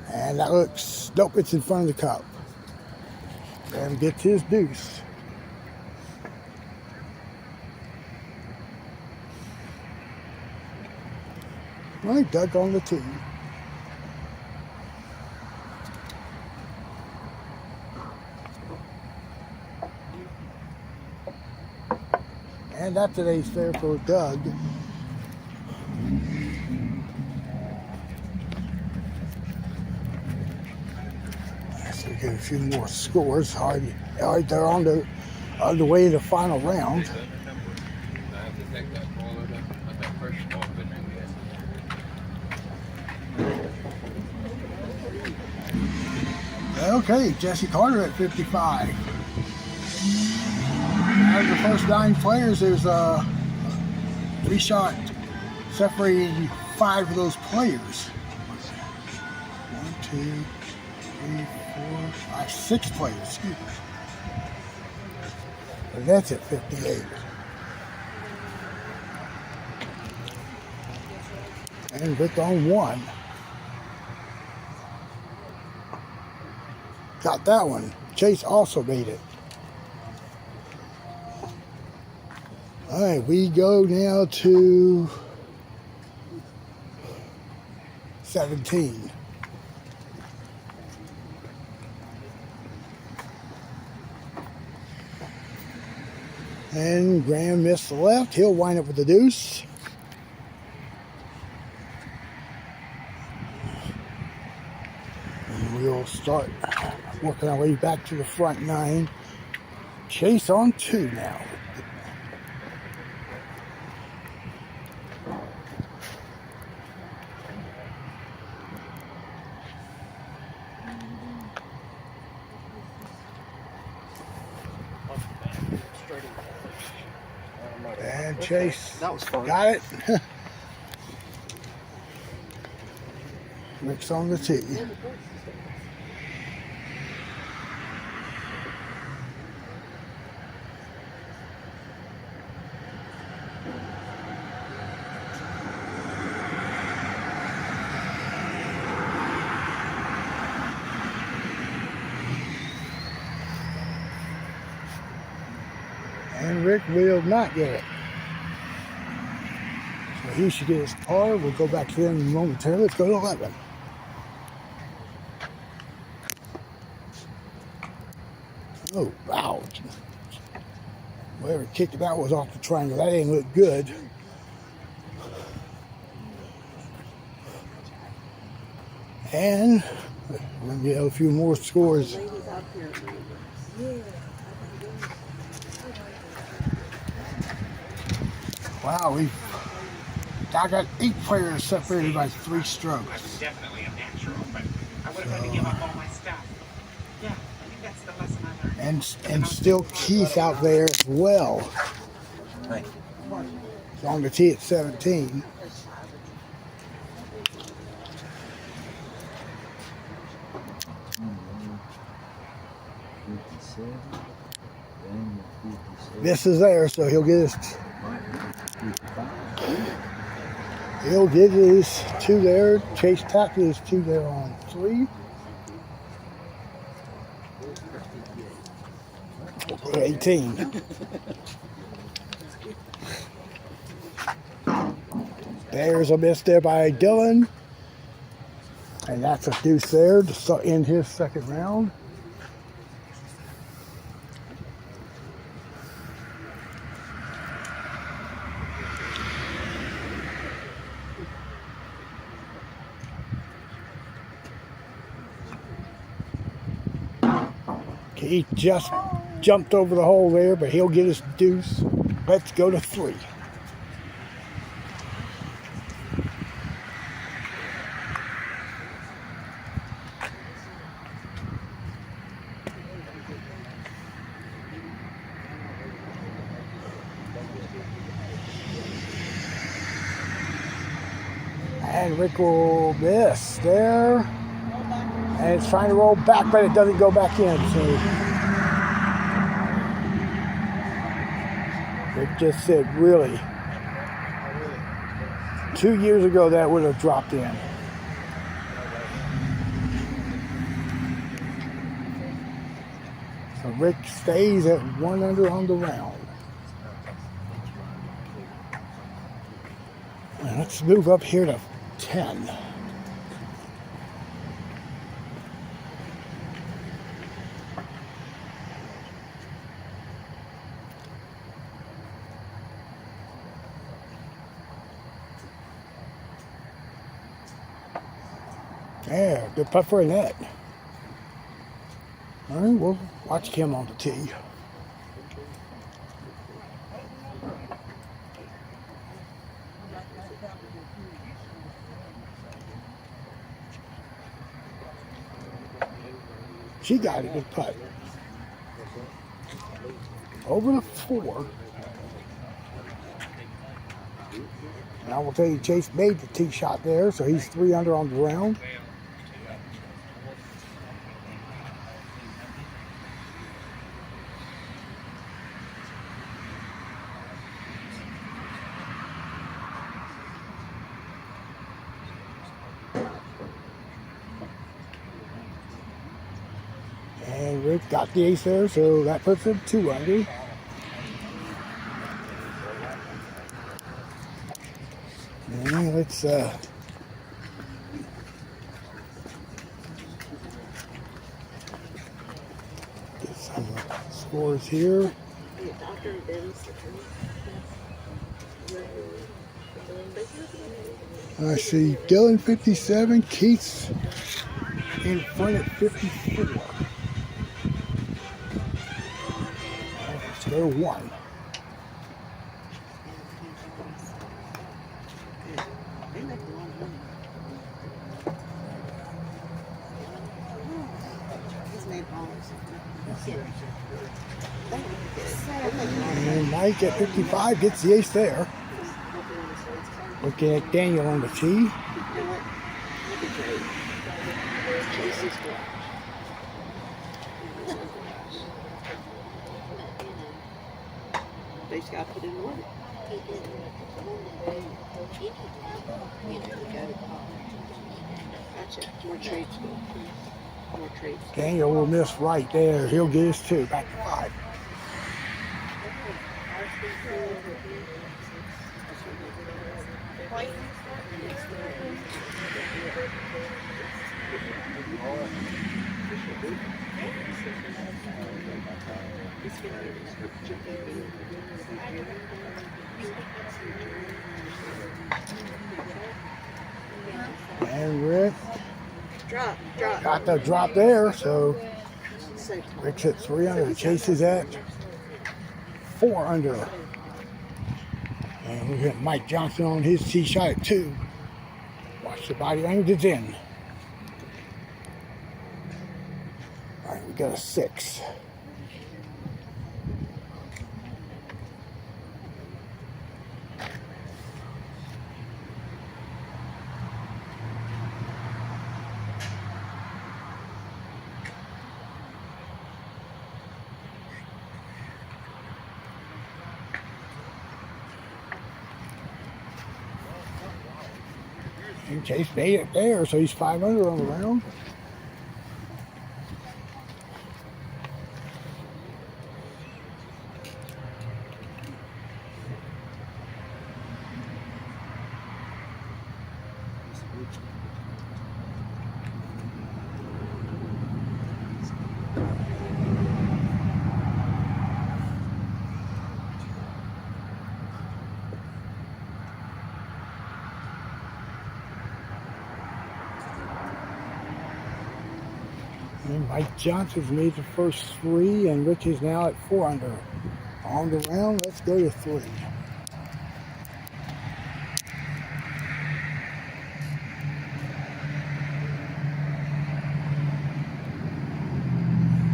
And that looks, nope, it's in front of the cup. And gets his deuce. Well, he dug on the tee. And that's an ace there for Doug. So we get a few more scores. Already they're on the way to the final round. Okay, Jesse Carter at 55. Out of the first 9 players, there's a 3-shot separating 5 of those players. 1, 2, 3, 4, 5, 6 players. Excuse me. And that's at 58. And Rick on 1. Got that one. Chase also made it. All right, we go now to 17. And Graham missed the left. He'll wind up with the deuce. And we'll start working our way back to the front 9. Chase on 2 now. And Chase got it. Rick's on the tee. And Rick will not get it. So he should get his par. We'll go back to them momentarily. Let's go to 11. Oh, wow. Whatever kicked it out was off the triangle. That didn't look good. And we're going to get a few more scores. Wow, I got 8 players separated by 3 strokes. Definitely a natural, but I would have had to give up all my stuff. Yeah, I think that's the lesson I learned. And still Keith out there as well. He's on the tee at 17. This is there, so he'll get his 2 there. Chase tapped his 2 there on 3. 18. There's a miss there by Dylan. And that's a deuce there to end his second round. He just jumped over the hole there, but he'll get his deuce. Let's go to 3. And Rick will miss there. And it's trying to roll back, but it doesn't go back in. So Rick just said, really? 2 years ago, that would have dropped in. So Rick stays at 1 under on the round. And let's move up here to 10. Yeah, good putt for a net. All right, we'll watch Kim on the tee. She got a good putt. Over the 4. And I will tell you, Chase made the tee shot there, so he's 3 under on the round. And Rick got the ace there, so that puts him 2 under. And let's get some scores here. I see Dylan 57, Keith's in front at 54. Let's go to 1. And Mike at 55 gets the ace there. Looking at Daniel on the tee. They just got to put it in order. Gotcha. More trades. More trades. Daniel will miss right there. He'll get his 2. Back to 5. And Rick got the drop there, so Rick's at 3 under. Chase is at 4 under. And we got Mike Johnson on his tee shot at 2. Watch the body language, it's in. All right, we got a 6. And Chase made it there, so he's 5 under on the round. And Mike Johnson's made the first 3, and Rich is now at 4 under. On the round, let's go to 3.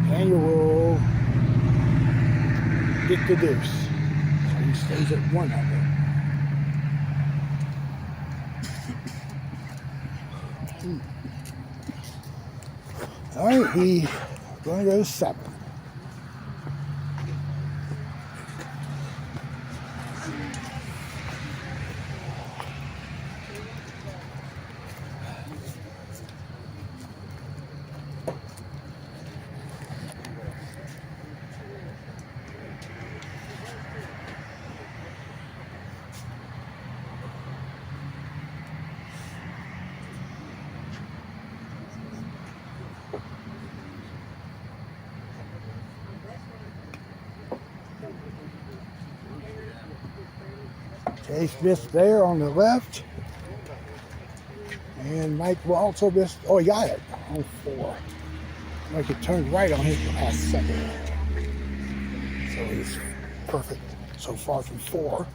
Daniel will get the deuce. So he stays at 1 under. All right, we're going to go to 7. Chase missed there on the left. And Mike will also miss. Oh, he got it on 4. Mike had turned right on his last second. So he's perfect so far from 4.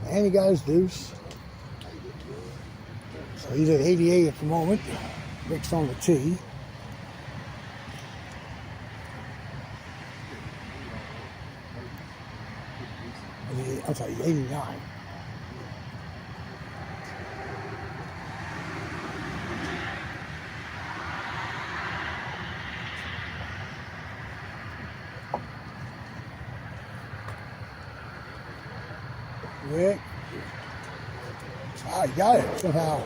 And he got his deuce. So he's at 88 at the moment. Rick's on the tee. I'm sorry, 89. Rick. I got it somehow.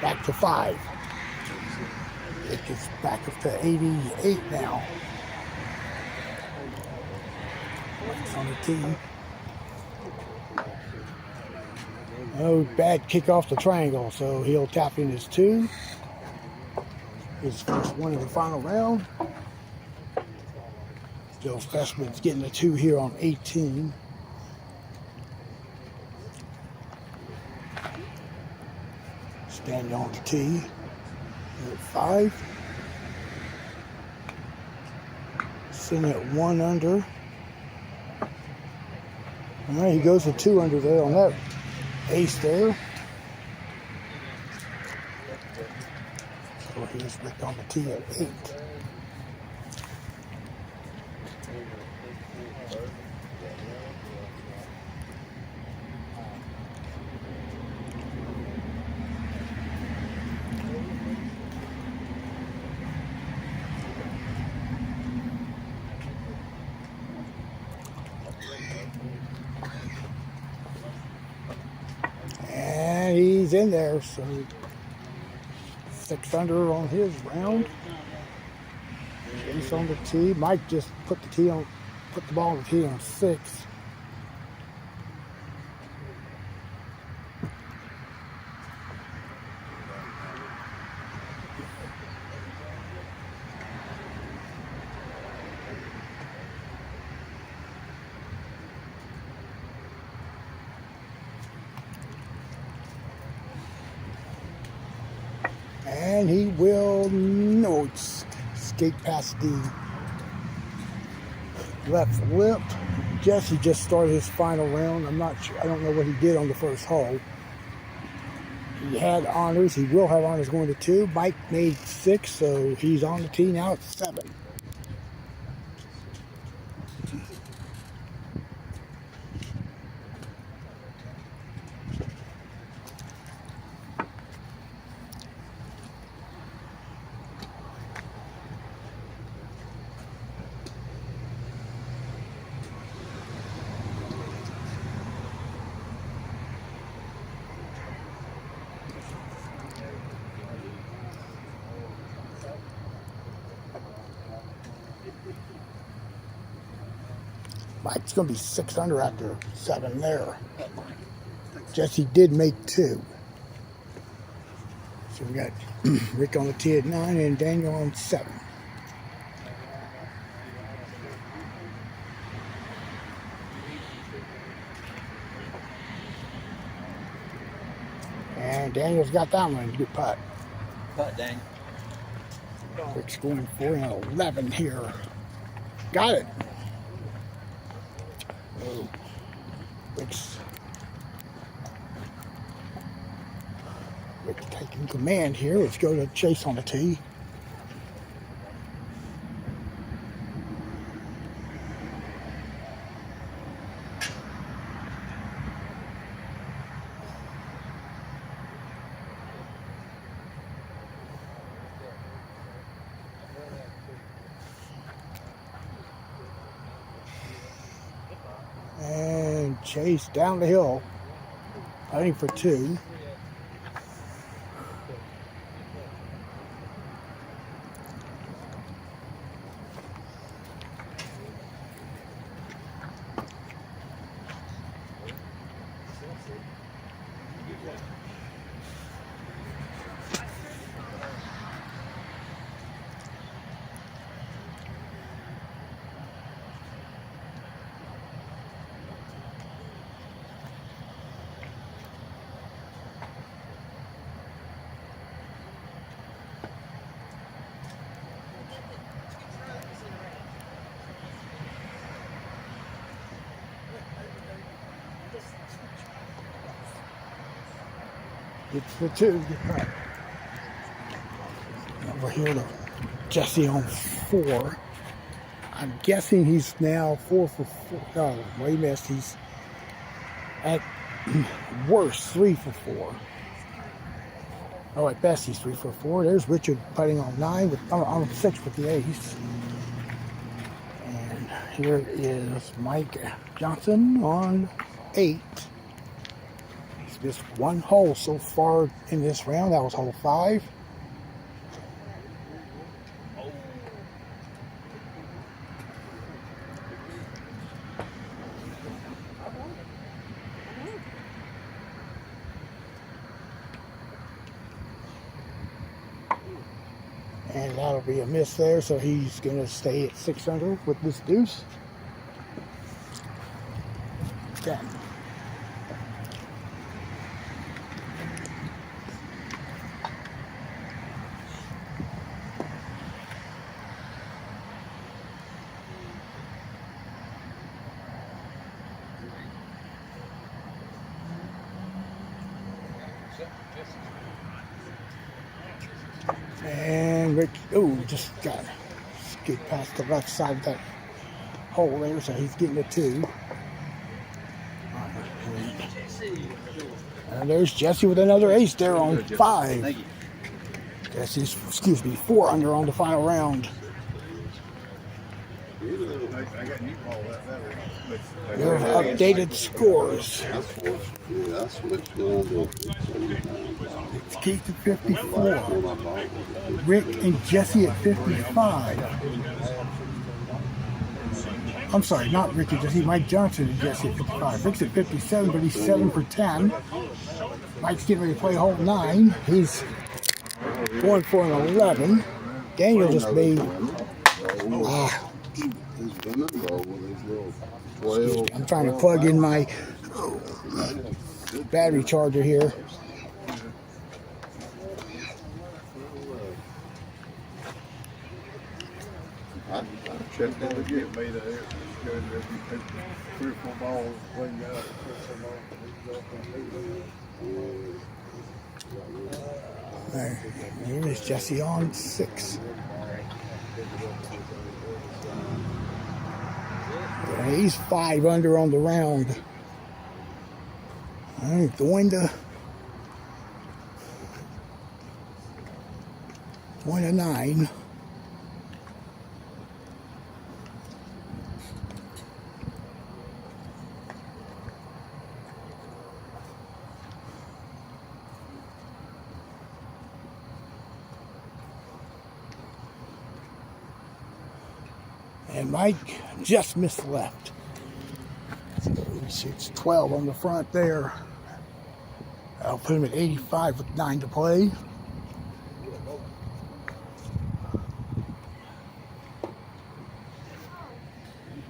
Back to 5. It gets back up to 88 now. It's on the tee. Oh, bad kick off the triangle, so he'll tap in his 2. His first one in the final round. Joe Fessman's getting the 2 here on 18. Standing on the tee at 5. Sitting at 1 under. All right, he goes to 2 under there on that ace there. So here's Rick on the tee at 8. And he's in there, so 6 under on his round. Ace on the tee. Mike just put the ball on the tee on 6. And he will skate past the left lip. Jesse just started his final round. I'm not sure. I don't know what he did on the first hole. He had honors. He will have honors going to 2. Mike made 6, so he's on the tee now at 7. Mike's going to be 6 under after 7 there. Jesse did make 2. So we got Rick on the tee at 9 and Daniel on 7. And Daniel's got that one. Good putt. Putt, dang. Rick's going for an 11 here. Got it. Oh. Rick's taking command here. Let's go to Chase on the tee. And Chase down the hill, putting for 2. It's for 2. Over here to Jesse on 4. I'm guessing he's now 4 for 4. No, well, he missed. He's at worst 3 for 4. Oh, at best he's 3 for 4. There's Richard putting on 9 with on 6 with the ace. And here is Mike Johnson on 8. He's missed 1 hole so far in this round. That was hole 5. And that'll be a miss there, so he's going to stay at 6 under with this deuce. 10. And Rick, just got skid past the left side of that hole there, so he's getting a 2. And there's Jesse with another ace there on 5. Jesse's, 4 under on the final round. Your updated scores. It's Keith at 54. Rick and Jesse at 55. I'm sorry, not Rick and Jesse. Mike Johnson and Jesse at 55. Rick's at 57, but he's 7 for 10. Mike's getting ready to play hole 9. He's going for an 11. Daniel just made... I'm trying to plug in my battery charger here. I checked it again. Made a 3 or 4 balls. Here is Jesse on 6. He's 5 under on the round. Going to 9. And Mike just missed left. So he shoots 12 on the front there. I'll put him at 85 with 9 to play.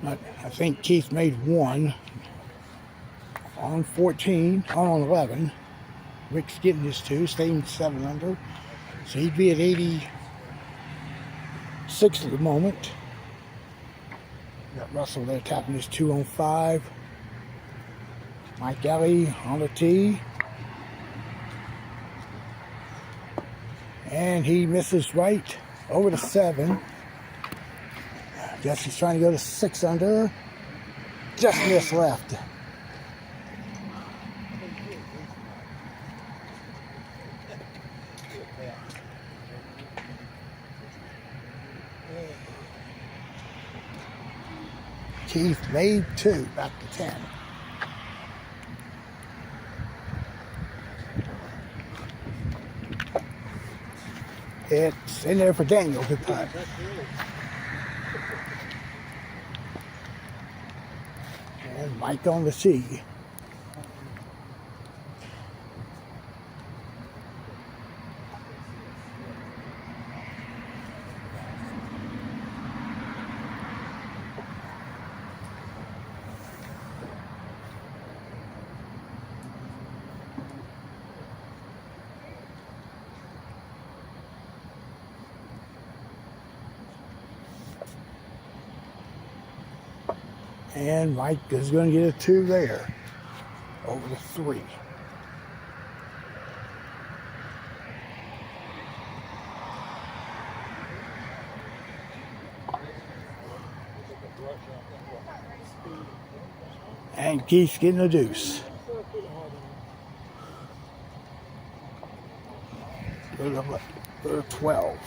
I think Keith made 1 on 14, on 11. Rick's getting his 2, staying 7 under. So he'd be at 86 at the moment. Got Russell there tapping his 2 on 5. Mike Ellie on the tee. And he misses right over to 7. Jesse's trying to go to 6 under. Just missed left. Keith made 2, back to 10. It's in there for Daniel. Good putt. And Mike on the tee. And Mike is going to get a 2 there. Over the 3. And Keith's getting a deuce. Go to 12.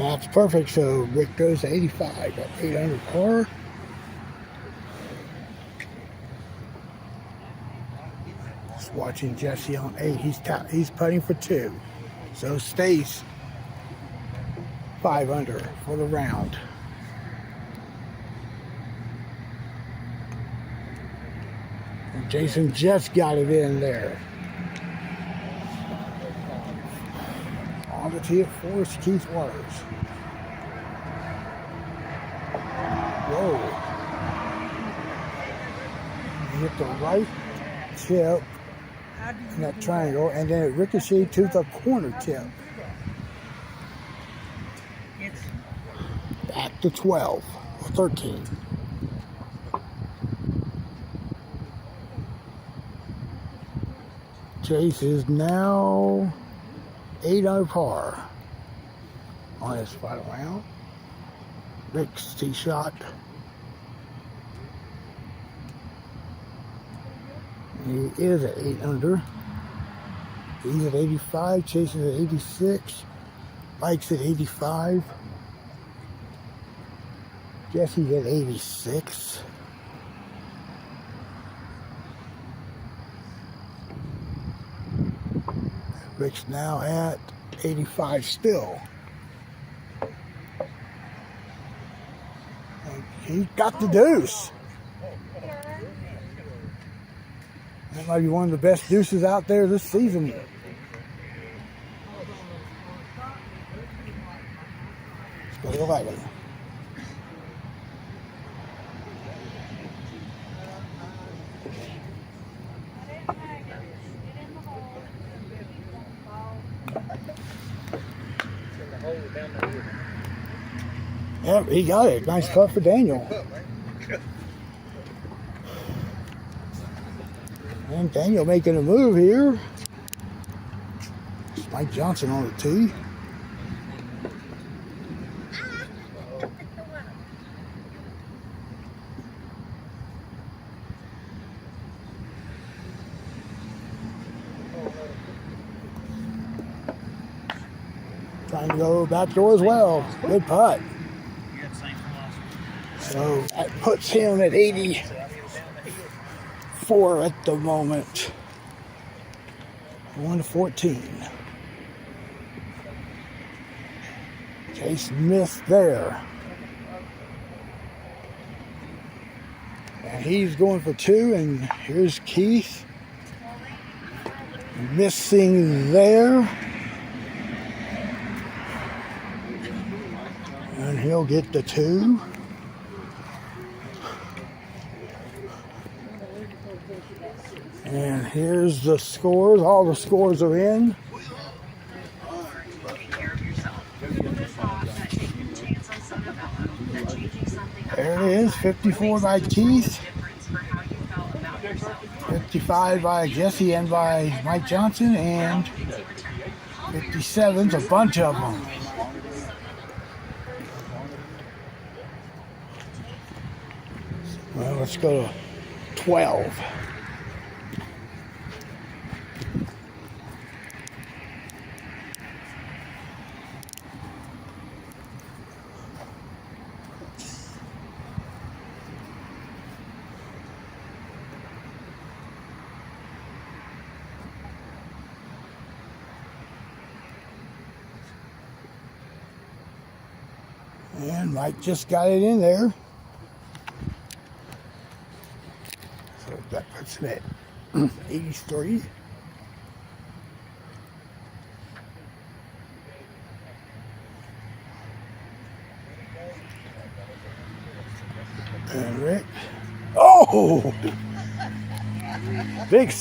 That's perfect. So Rick goes to 85. That 8 under par. Just watching Jesse on 8. He's putting for 2. So stays 5 under for the round. And Jason just got it in there. On the tee at 4 is Keith Waters. Whoa. He hit the right tip in that triangle, and then it ricocheted to the corner tip. Back to 12 or 13. Chase is now 8 under par on his final round. Rick's tee shot. He is at 8 under. He's at 85. Chase is at 86. Mike's at 85. Jesse's at 86. Rick's now at 85 still. And he got the deuce. That might be one of the best deuces out there this season. Let's go to 11. Yep, he got it. Nice putt for Daniel. And Daniel making a move here. It's Mike Johnson on the tee. Trying to go back door as well. Good putt. So that puts him at 84 at the moment. 1-14. Chase missed there. And he's going for 2, and here's Keith. Missing there. And he'll get the 2. And here's the scores. All the scores are in. There it is. 54 by Keith. 55 by Jesse and by Mike Johnson. And 57's a bunch of them. Well, let's go to 12. And Mike just got it in there. So that puts him at 83. And Rick. Oh! Big.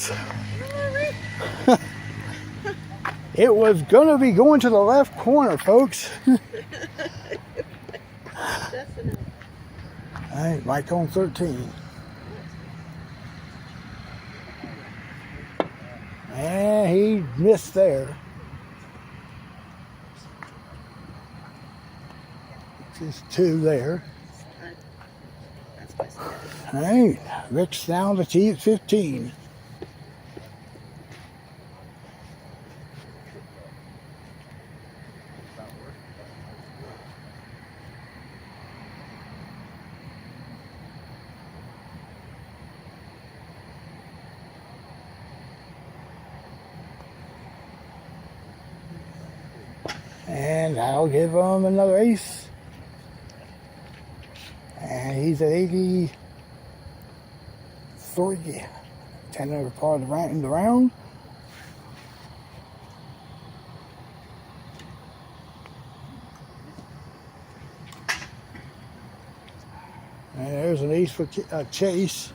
It was going to be going to the left corner, folks. All right, Mike on 13. And he missed there. Just 2 there. All right, Rick's down the tee at 15. And that'll give him another ace. And he's at 83. 10 over par in the round. And there's an ace for Chase.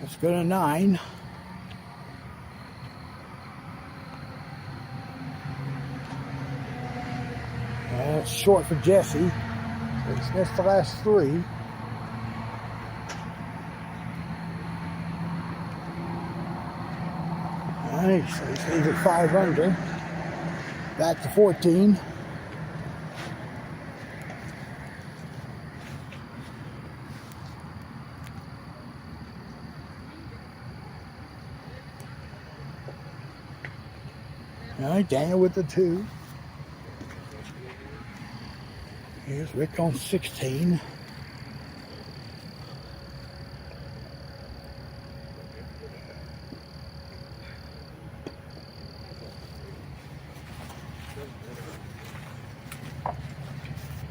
Let's go to 9. And it's short for Jesse. So he's missed the last 3. Nice. So he's at 5 under. Back to 14. All right, Daniel with the 2. Here's Rick on 16.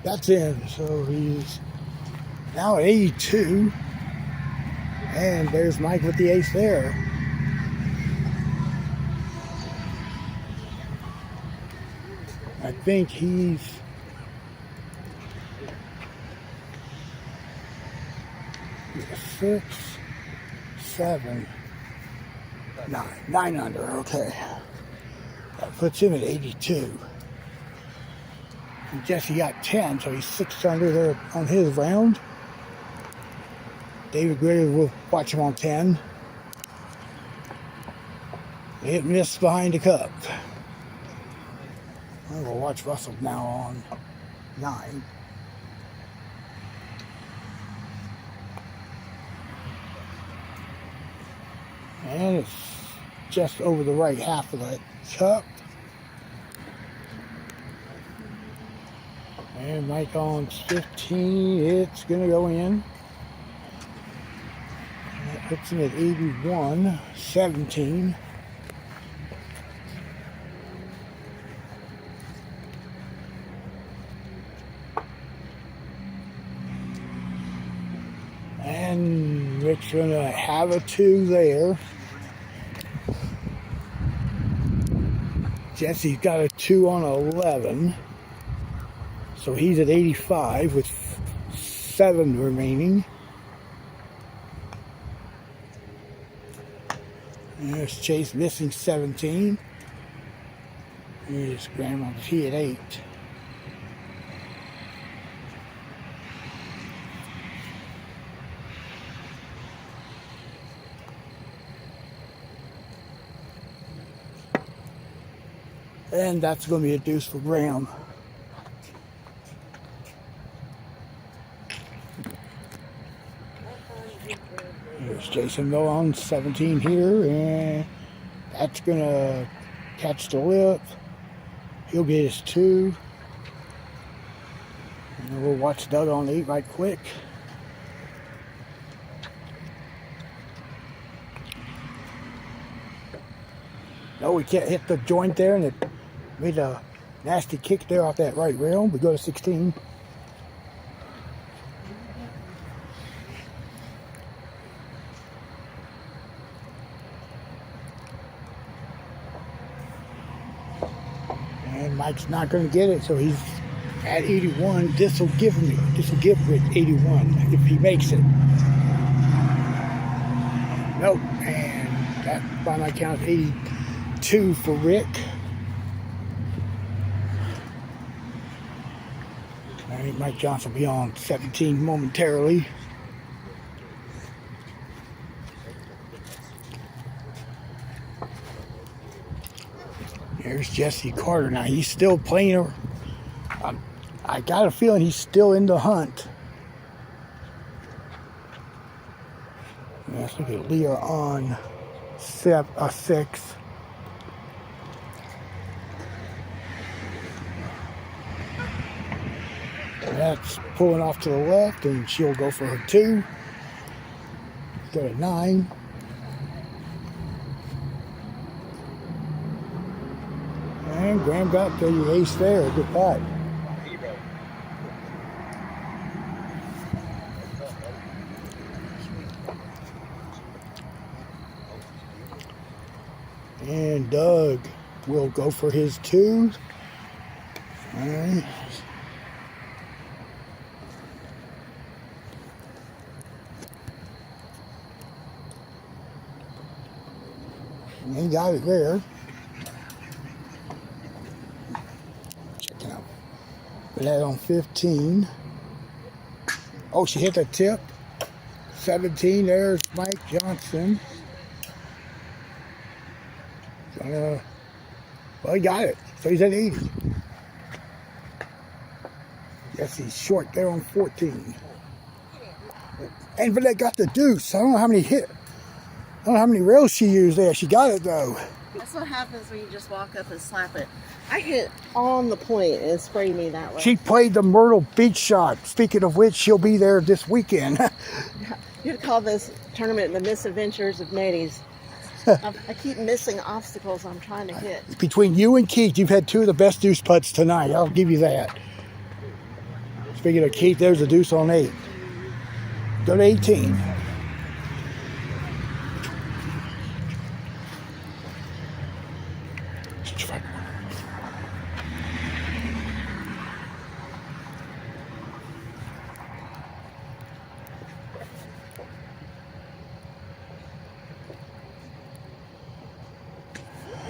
That's in, so he's now at 82. And there's Mike with the ace there. I think he's six, 7, 9 under. Okay, that puts him at 82. And Jesse got 10, so he's 6 under there on his round. David Greer will watch him on 10. It missed behind the cup. We'll watch Russell now on 9. And it's just over the right half of the cup. And Mike on 15, it's going to go in. That puts him at 81, 17. And Rick's going to have a 2 there. Jesse's got a 2 on 11. So he's at 85 with 7 remaining. And there's Chase missing 17. Here's Grandma T at 8. And that's going to be a deuce for Graham. There's Jason Mill on 17 here, and that's going to catch the lip. He'll get his 2. And we'll watch Doug on 8 right quick. No, we can't hit the joint there, and it made a nasty kick there off that right rail. We go to 16. And Mike's not going to get it, so he's at 81. This will give Rick 81 if he makes it. Nope, and that by my count 82 for Rick. I think Mike Johnson will be on 17 momentarily. There's Jesse Carter. Now he's still playing. I got a feeling he's still in the hunt. Let's look at Leah on 6. That's pulling off to the left, and she'll go for her 2. Go to 9. And Graham got the ace there. Good putt. And Doug will go for his 2. All right. And he got it there. Check it out. Put that on 15. Oh, she hit the tip. 17, there's Mike Johnson. Well, he got it. So he's at 80. Yes, he's short there on 14. And but they got the deuce. I don't know how many rails she used there. She got it though. That's what happens when you just walk up and slap it. I hit on the point and it sprayed me that way. She played the Myrtle Beach shot. Speaking of which, she'll be there this weekend. You'd call this tournament the misadventures of Maddie's. I keep missing obstacles I'm trying to hit. Between you and Keith, you've had 2 of the best deuce putts tonight. I'll give you that. Speaking of Keith, there's a deuce on 8. Go to 18.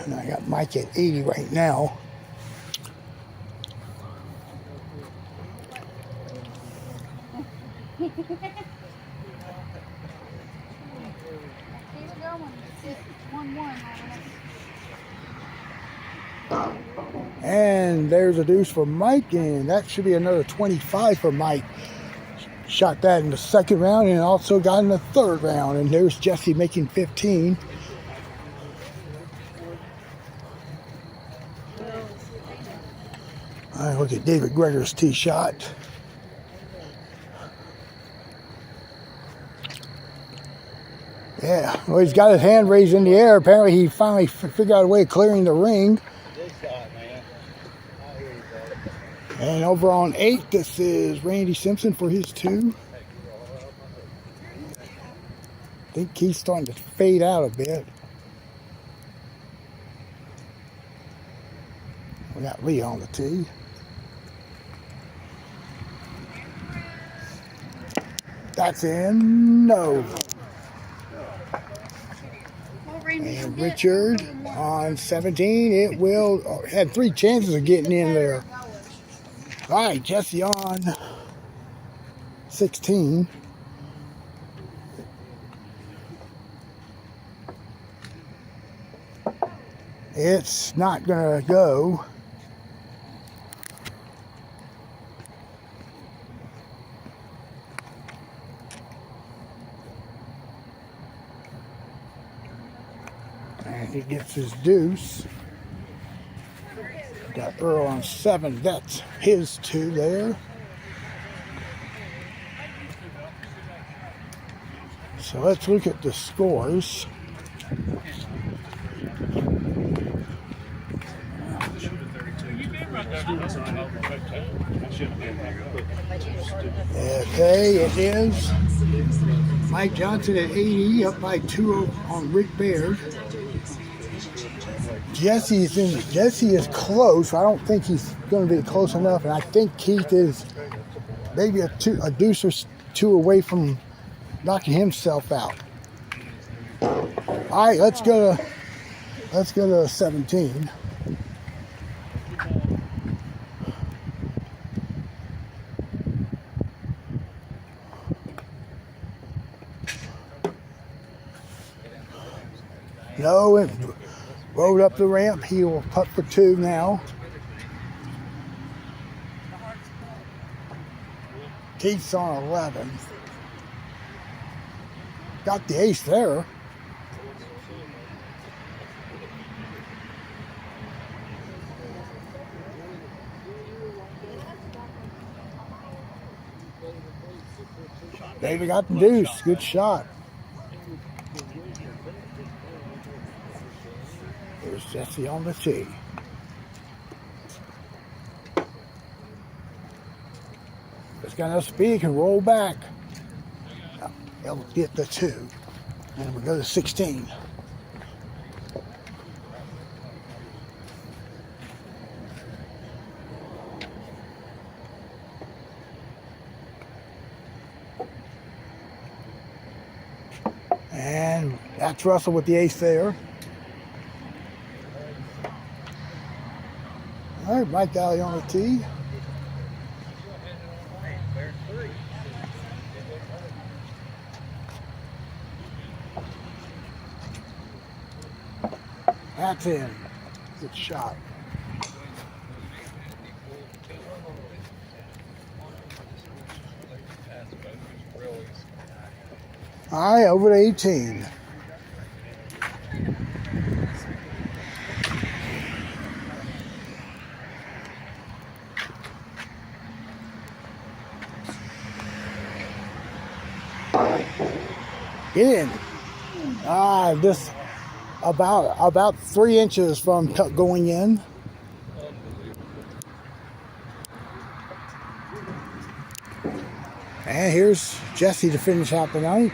And I got Mike at 80 right now. And there's a deuce for Mike, and that should be another 25 for Mike. Shot that in the 2nd round and also got in the 3rd round. And there's Jesse making 15. All right, look at David Gregor's tee shot. Yeah, well, he's got his hand raised in the air. Apparently, he finally figured out a way of clearing the ring. And over on 8, this is Randy Simpson for his 2. I think he's starting to fade out a bit. We got Lee on the tee. That's in. No. And Richard on 17. It will. Had 3 chances of getting in there. All right, Jesse on 16. It's not going to go. And he gets his deuce. Got Earl on 7. That's his 2 there. So let's look at the scores. Okay, it is Mike Johnson at 80, up by 2 on Rick Baird. Jesse is close. I don't think he's going to be close enough, and I think Keith is maybe a deuce or 2 away from knocking himself out. All right, let's go to 17. No, it rode up the ramp. He will putt for 2 now. Keith's on 11. Got the ace there. David got the deuce. Good shot. There's Jesse on the tee. got enough speed, he can roll back. He'll get the 2. And we go to 16. And that's Russell with the ace there. All right, Mike Alley on the tee. That's in. Good shot. All right, over to 18. Get in. Just about 3 inches from going in. And here's Jesse to finish out the night.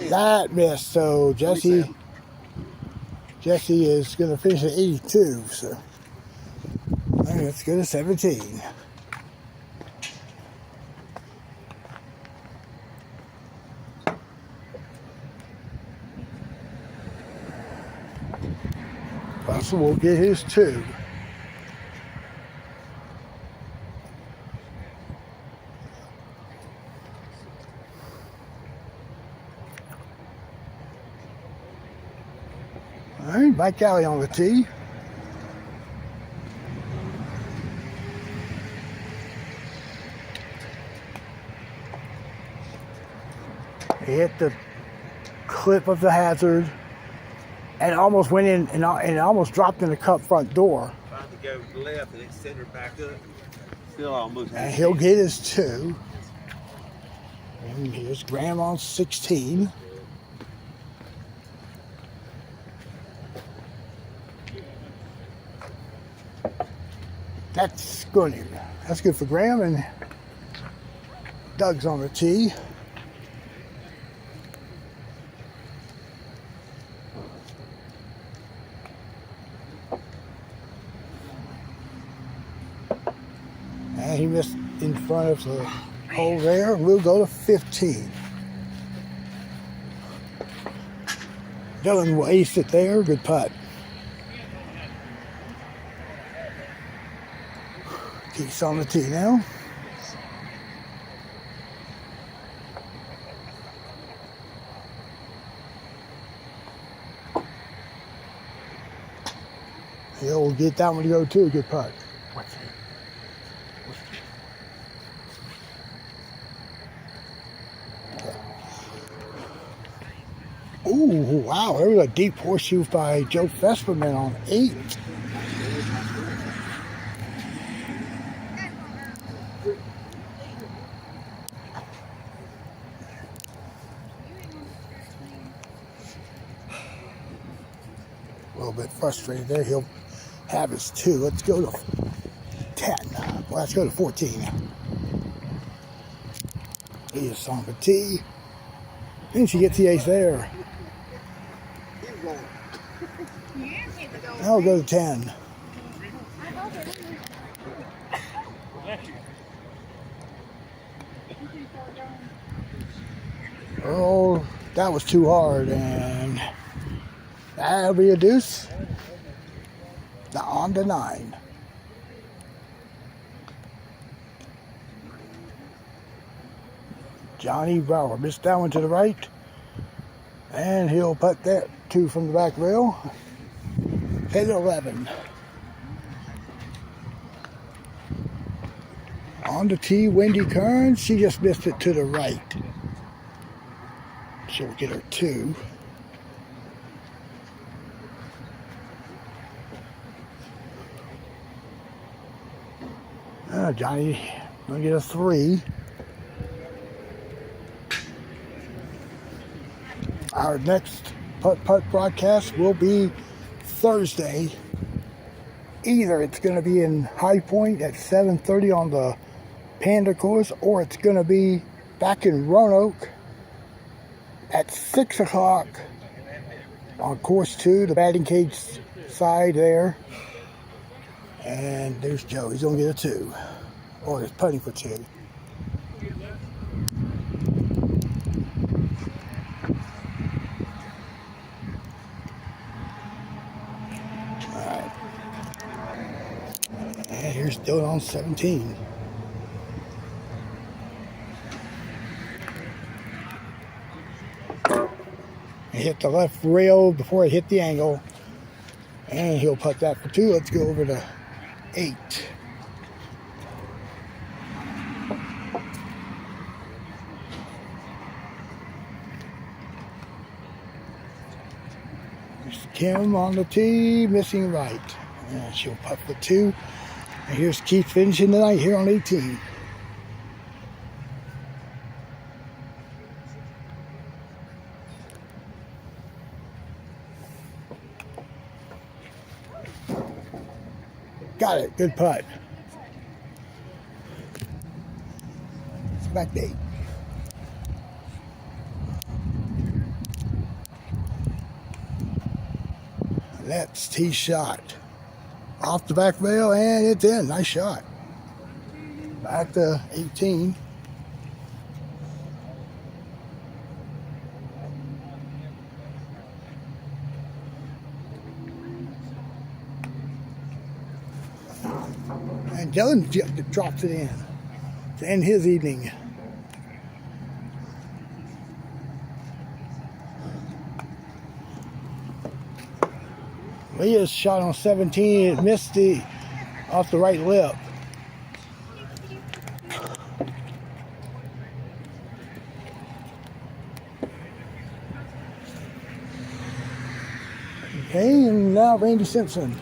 That missed, so Jesse is going to finish at 82. So all right, let's go to 17. Russell will get his 2. All right, Mike Alley on the tee. He hit the clip of the hazard and almost went in and almost dropped in the cup front door. Tried to go left and it centered back up. Still almost. And he'll get his 2. And here's Graham on 16. That's good. That's good for Graham, and Doug's on the tee. And he missed in front of the hole there. We'll go to 15. Dylan will ace it there. Good putt. He's on the tee now. He'll get that one to go too. Good putt. Ooh, wow. There was a deep horseshoe by Joe Fesperman on 8. A little bit frustrated there. He'll have his 2. Let's go to 10. Well, let's go to 14. He is on the tee. And she gets the ace there. Now we'll go to 10. Oh, that was too hard, and that'll be a deuce. Now on to 9. Johnny Brower missed that one to the right, and he'll putt that 2 from the back rail. Hit 11. On the tee, Wendy Kearns. She just missed it to the right. She'll get her 2. Johnny gonna get a 3. Our next putt-putt broadcast will be Thursday either it's going to be in High Point at 7:30 on the Panda course, or it's going to be back in Roanoke at 6 o'clock on course 2, the batting cage side there. And there's Joe. He's going to get a 2. Oh, he's putting for 2. Alright. And here's Dylan on 17. He hit the left rail before it hit the angle. And he'll putt that for 2. Let's go over to 8. There's Kim on the tee, missing right. And she'll putt for 2. And here's Keith finishing the night here on 18. Got it. Good putt. It's back to 8. That's tee shot. Off the back rail, and it's in. Nice shot. Back to 18. And Dylan drops it in to end his evening. Leah's shot on 17. It missed off the right lip. Okay, and now Randy Simpson.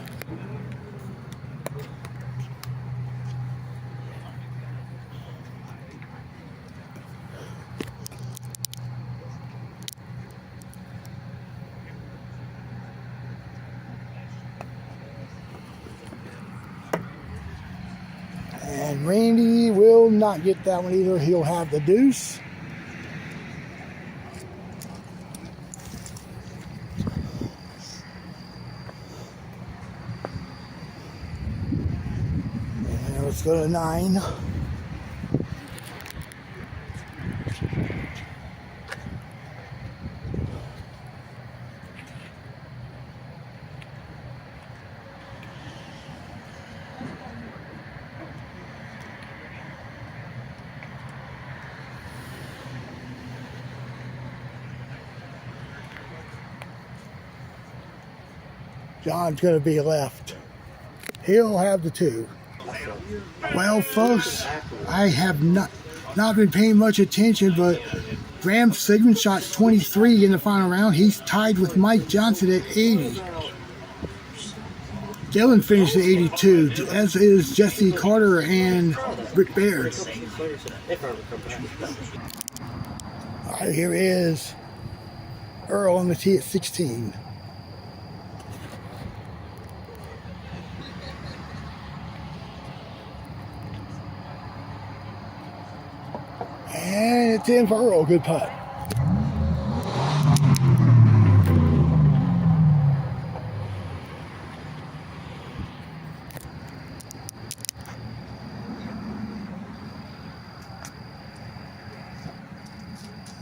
And Randy will not get that one either. He'll have the deuce. And let's go to 9. John's going to be left. He'll have the 2. Well, folks, I have not been paying much attention, but Graham Sigmund shot 23 in the final round. He's tied with Mike Johnson at 80. Dylan finished at 82, as is Jesse Carter and Rick Baird. All right, here is Earl on the tee at 16. And it's in for Earl. Good putt.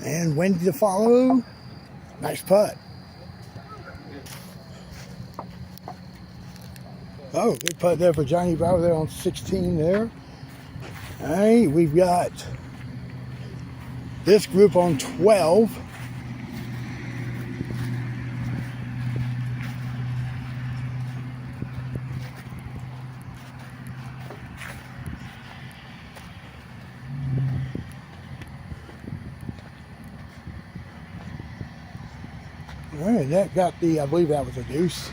And Wendy to follow. Nice putt. Oh, good putt there for Johnny Brower there on 16 there. All right, we've got this group on 12. All right, that got I believe that was a deuce.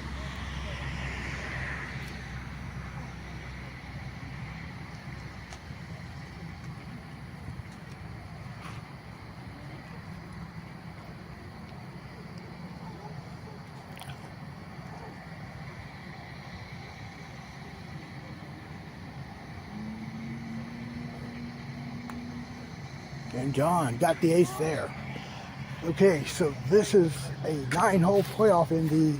And John got the ace there. Okay, so this is a 9-hole playoff in the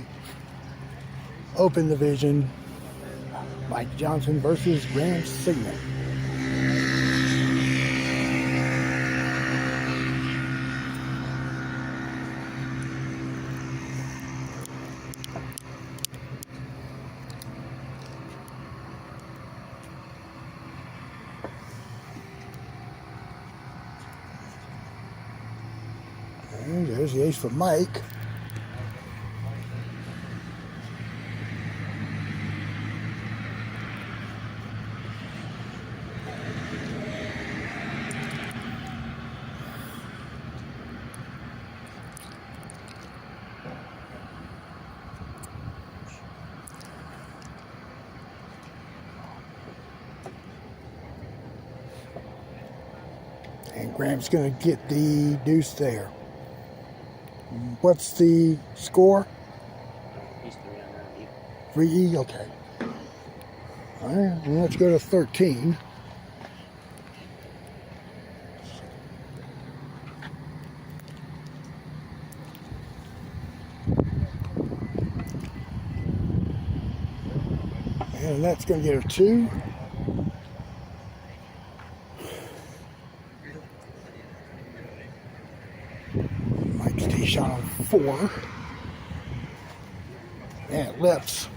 Open Division. Mike Johnson versus Graham Signet. And there's the ace for Mike. And Graham's going to get the deuce there. What's the score? He's 3 under. 3E, okay. All right, well, let's go to 13. And that's going to get a 2. Mike's tee shot on 4. And it lips.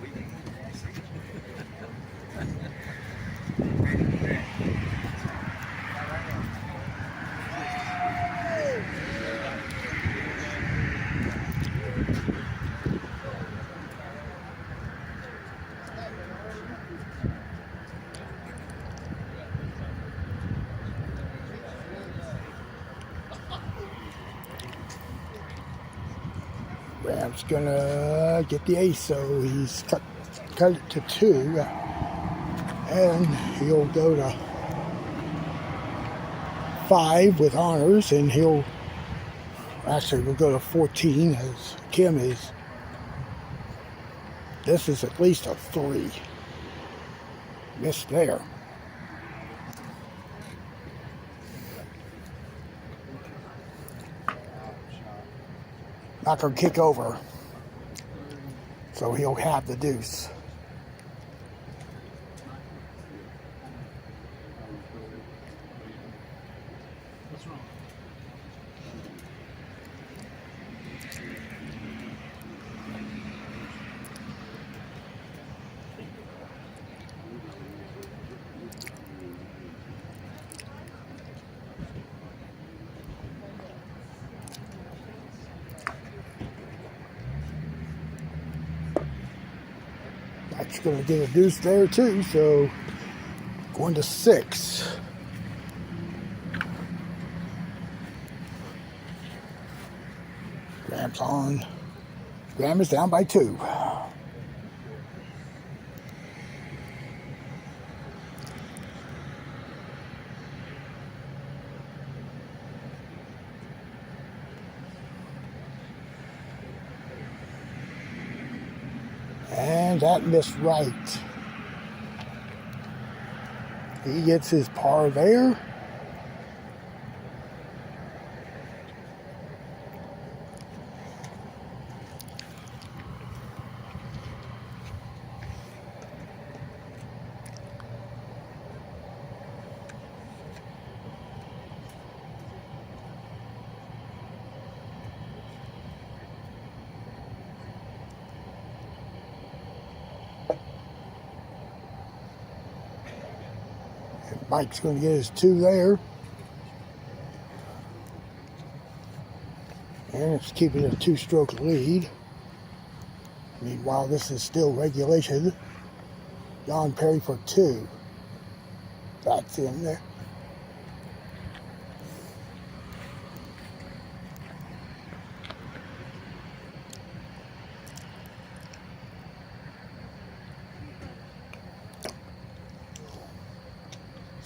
Graham's gonna get the ace, so he's cut it to 2, and he'll go to 5 with honors, and we'll go to 14 as Kim is. This is at least a 3. Missed there. Not going to kick over, so he'll have the deuce. That's going to get a deuce there too, so going to 6. Graham's on. Graham is down by 2. And that missed right. He gets his par there. Mike's going to get his 2 there. And it's keeping a 2-stroke lead. Meanwhile, this is still regulation. John Perry for 2. That's in there.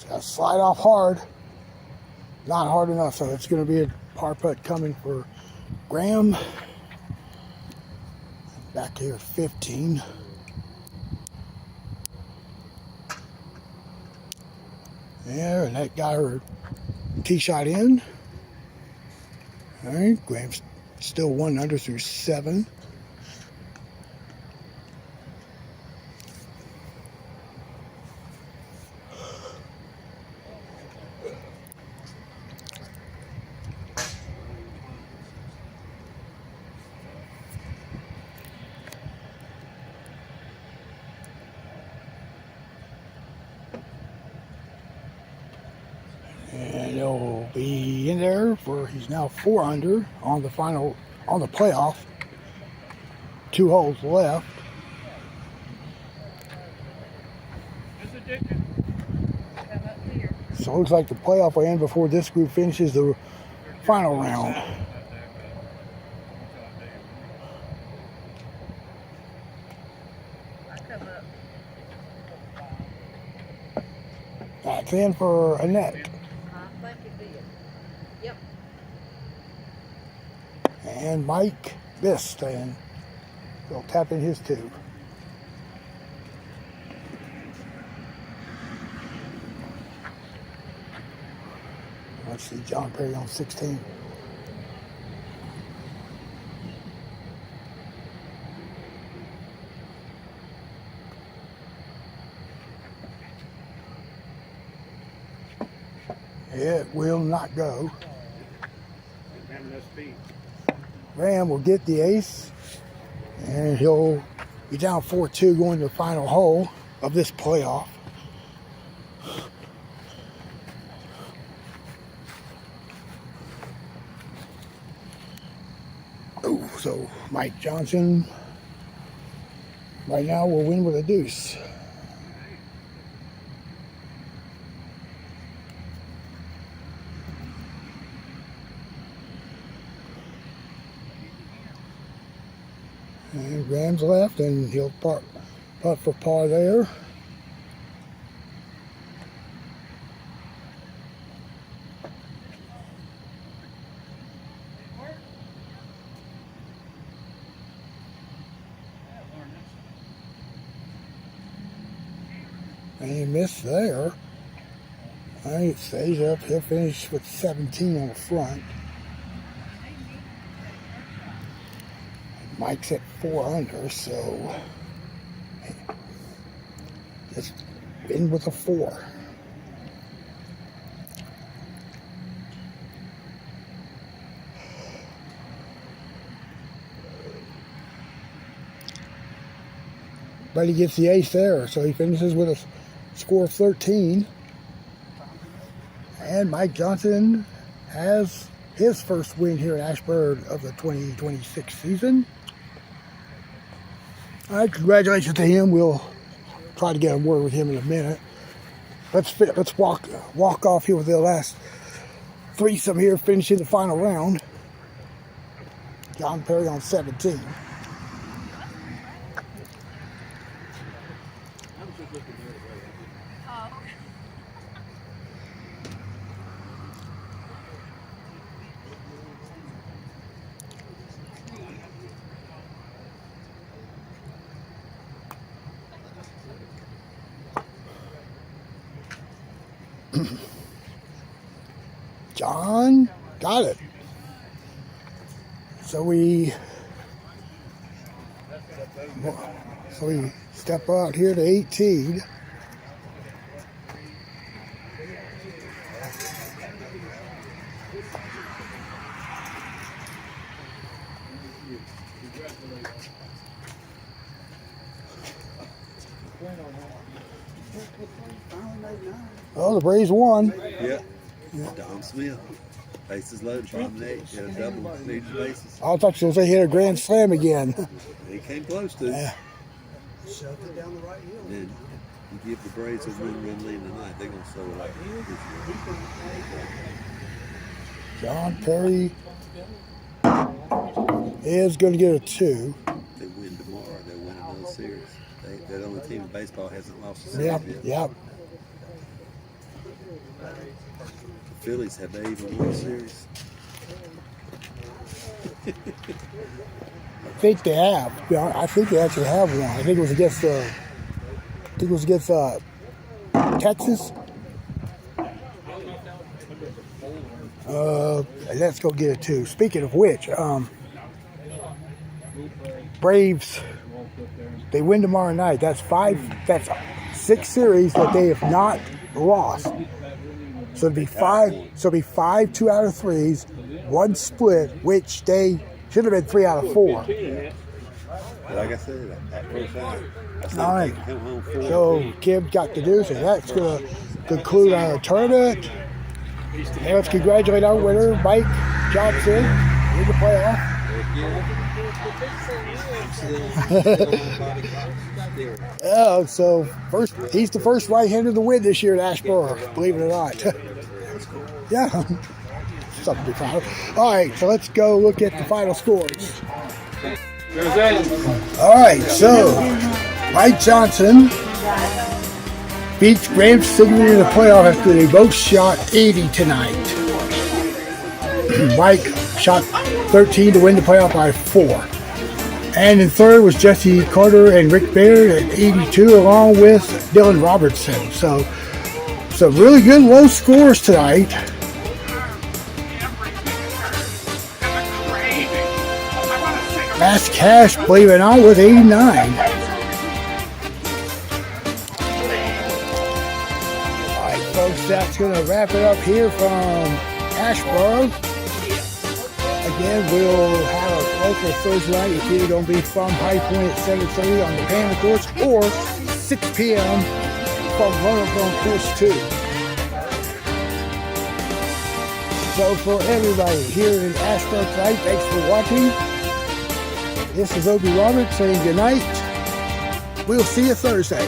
Got to slide off hard. Not hard enough, so it's going to be a par putt coming for Graham. Back here at 15. There, and that got her tee shot in. All right, Graham's still 1 under through 7. And he'll be in there for, he's now 4 under on the final, on the playoff. 2 holes left. So it looks like the playoff will end before this group finishes the final round. That's in for Annette. Yep. And Mike missed, and he'll tap in his 2. Let's see, John Perry on 16. It will not go. Graham will get the ace, and he'll be down 4-2 going to the final hole of this playoff. Oh, so Mike Johnson right now will win with a deuce. And Graham's left, and he'll putt for par there. And he missed there. All right, stays up. He'll finish with 17 on the front. Mike's at 4 under, so just in with a 4. But he gets the ace there, so he finishes with a score of 13. And Mike Johnson has his first win here at Asheboro of the 2026 season. All right, congratulations to him. We'll try to get a word with him in a minute. Let's walk off here with the last threesome here, finishing the final round. John Perry on 17. John got it. So we step out here to 18. Oh, the Braves won. Yeah. Dom Smith. Bases loaded, bottom 8, hit a double, needed bases. I thought you were going to hit a grand slam again. He came close to it. Yeah. Shoved it down the right hill. And then you give the Braves a one-run lead tonight, they're going to slow it up. John Perry is going to get a 2. If they win tomorrow, they'll win another series. They're the only team in baseball hasn't lost a series Yep, yet. yep. The Phillies, have they even won a series? I think they have. I think they actually have one. I think it was against Texas. Let's go get it too. Speaking of which, Braves, they win tomorrow night. That's 6 series that they have not lost. So it'd be 5. So it'd be 5 2 out of 3s, 1 split, which they should have been 3 out of 4. Like I said, that first time. All right. So Kim got the deuce, and that's going to conclude our tournament. And let's congratulate our winner, Mike Johnson, in the playoff. So he's the first right-hander to win this year at Asheboro, believe it or not. Yeah, something to be proud of. All right, so let's go look at the final scores. All right, so Mike Johnson beats Graham Sigmund in the playoff after they both shot 80 tonight. Mike shot 13 to win the playoff by 4. And in third was Jesse Carter and Rick Baird at 82, along with Dylan Robertson. So some really good low scores tonight. Mass Cash, believe it or not, was 89. Alright folks, that's going to wrap it up here from Asheboro. Again, we'll have a local Thursday night. It's either going to be from High Point at 7:30 on the Panda course or 6 p.m. from Roanoke on course 2. So for everybody here in Asheboro tonight, thanks for watching. This is Obie Roberts saying good night. We'll see you Thursday.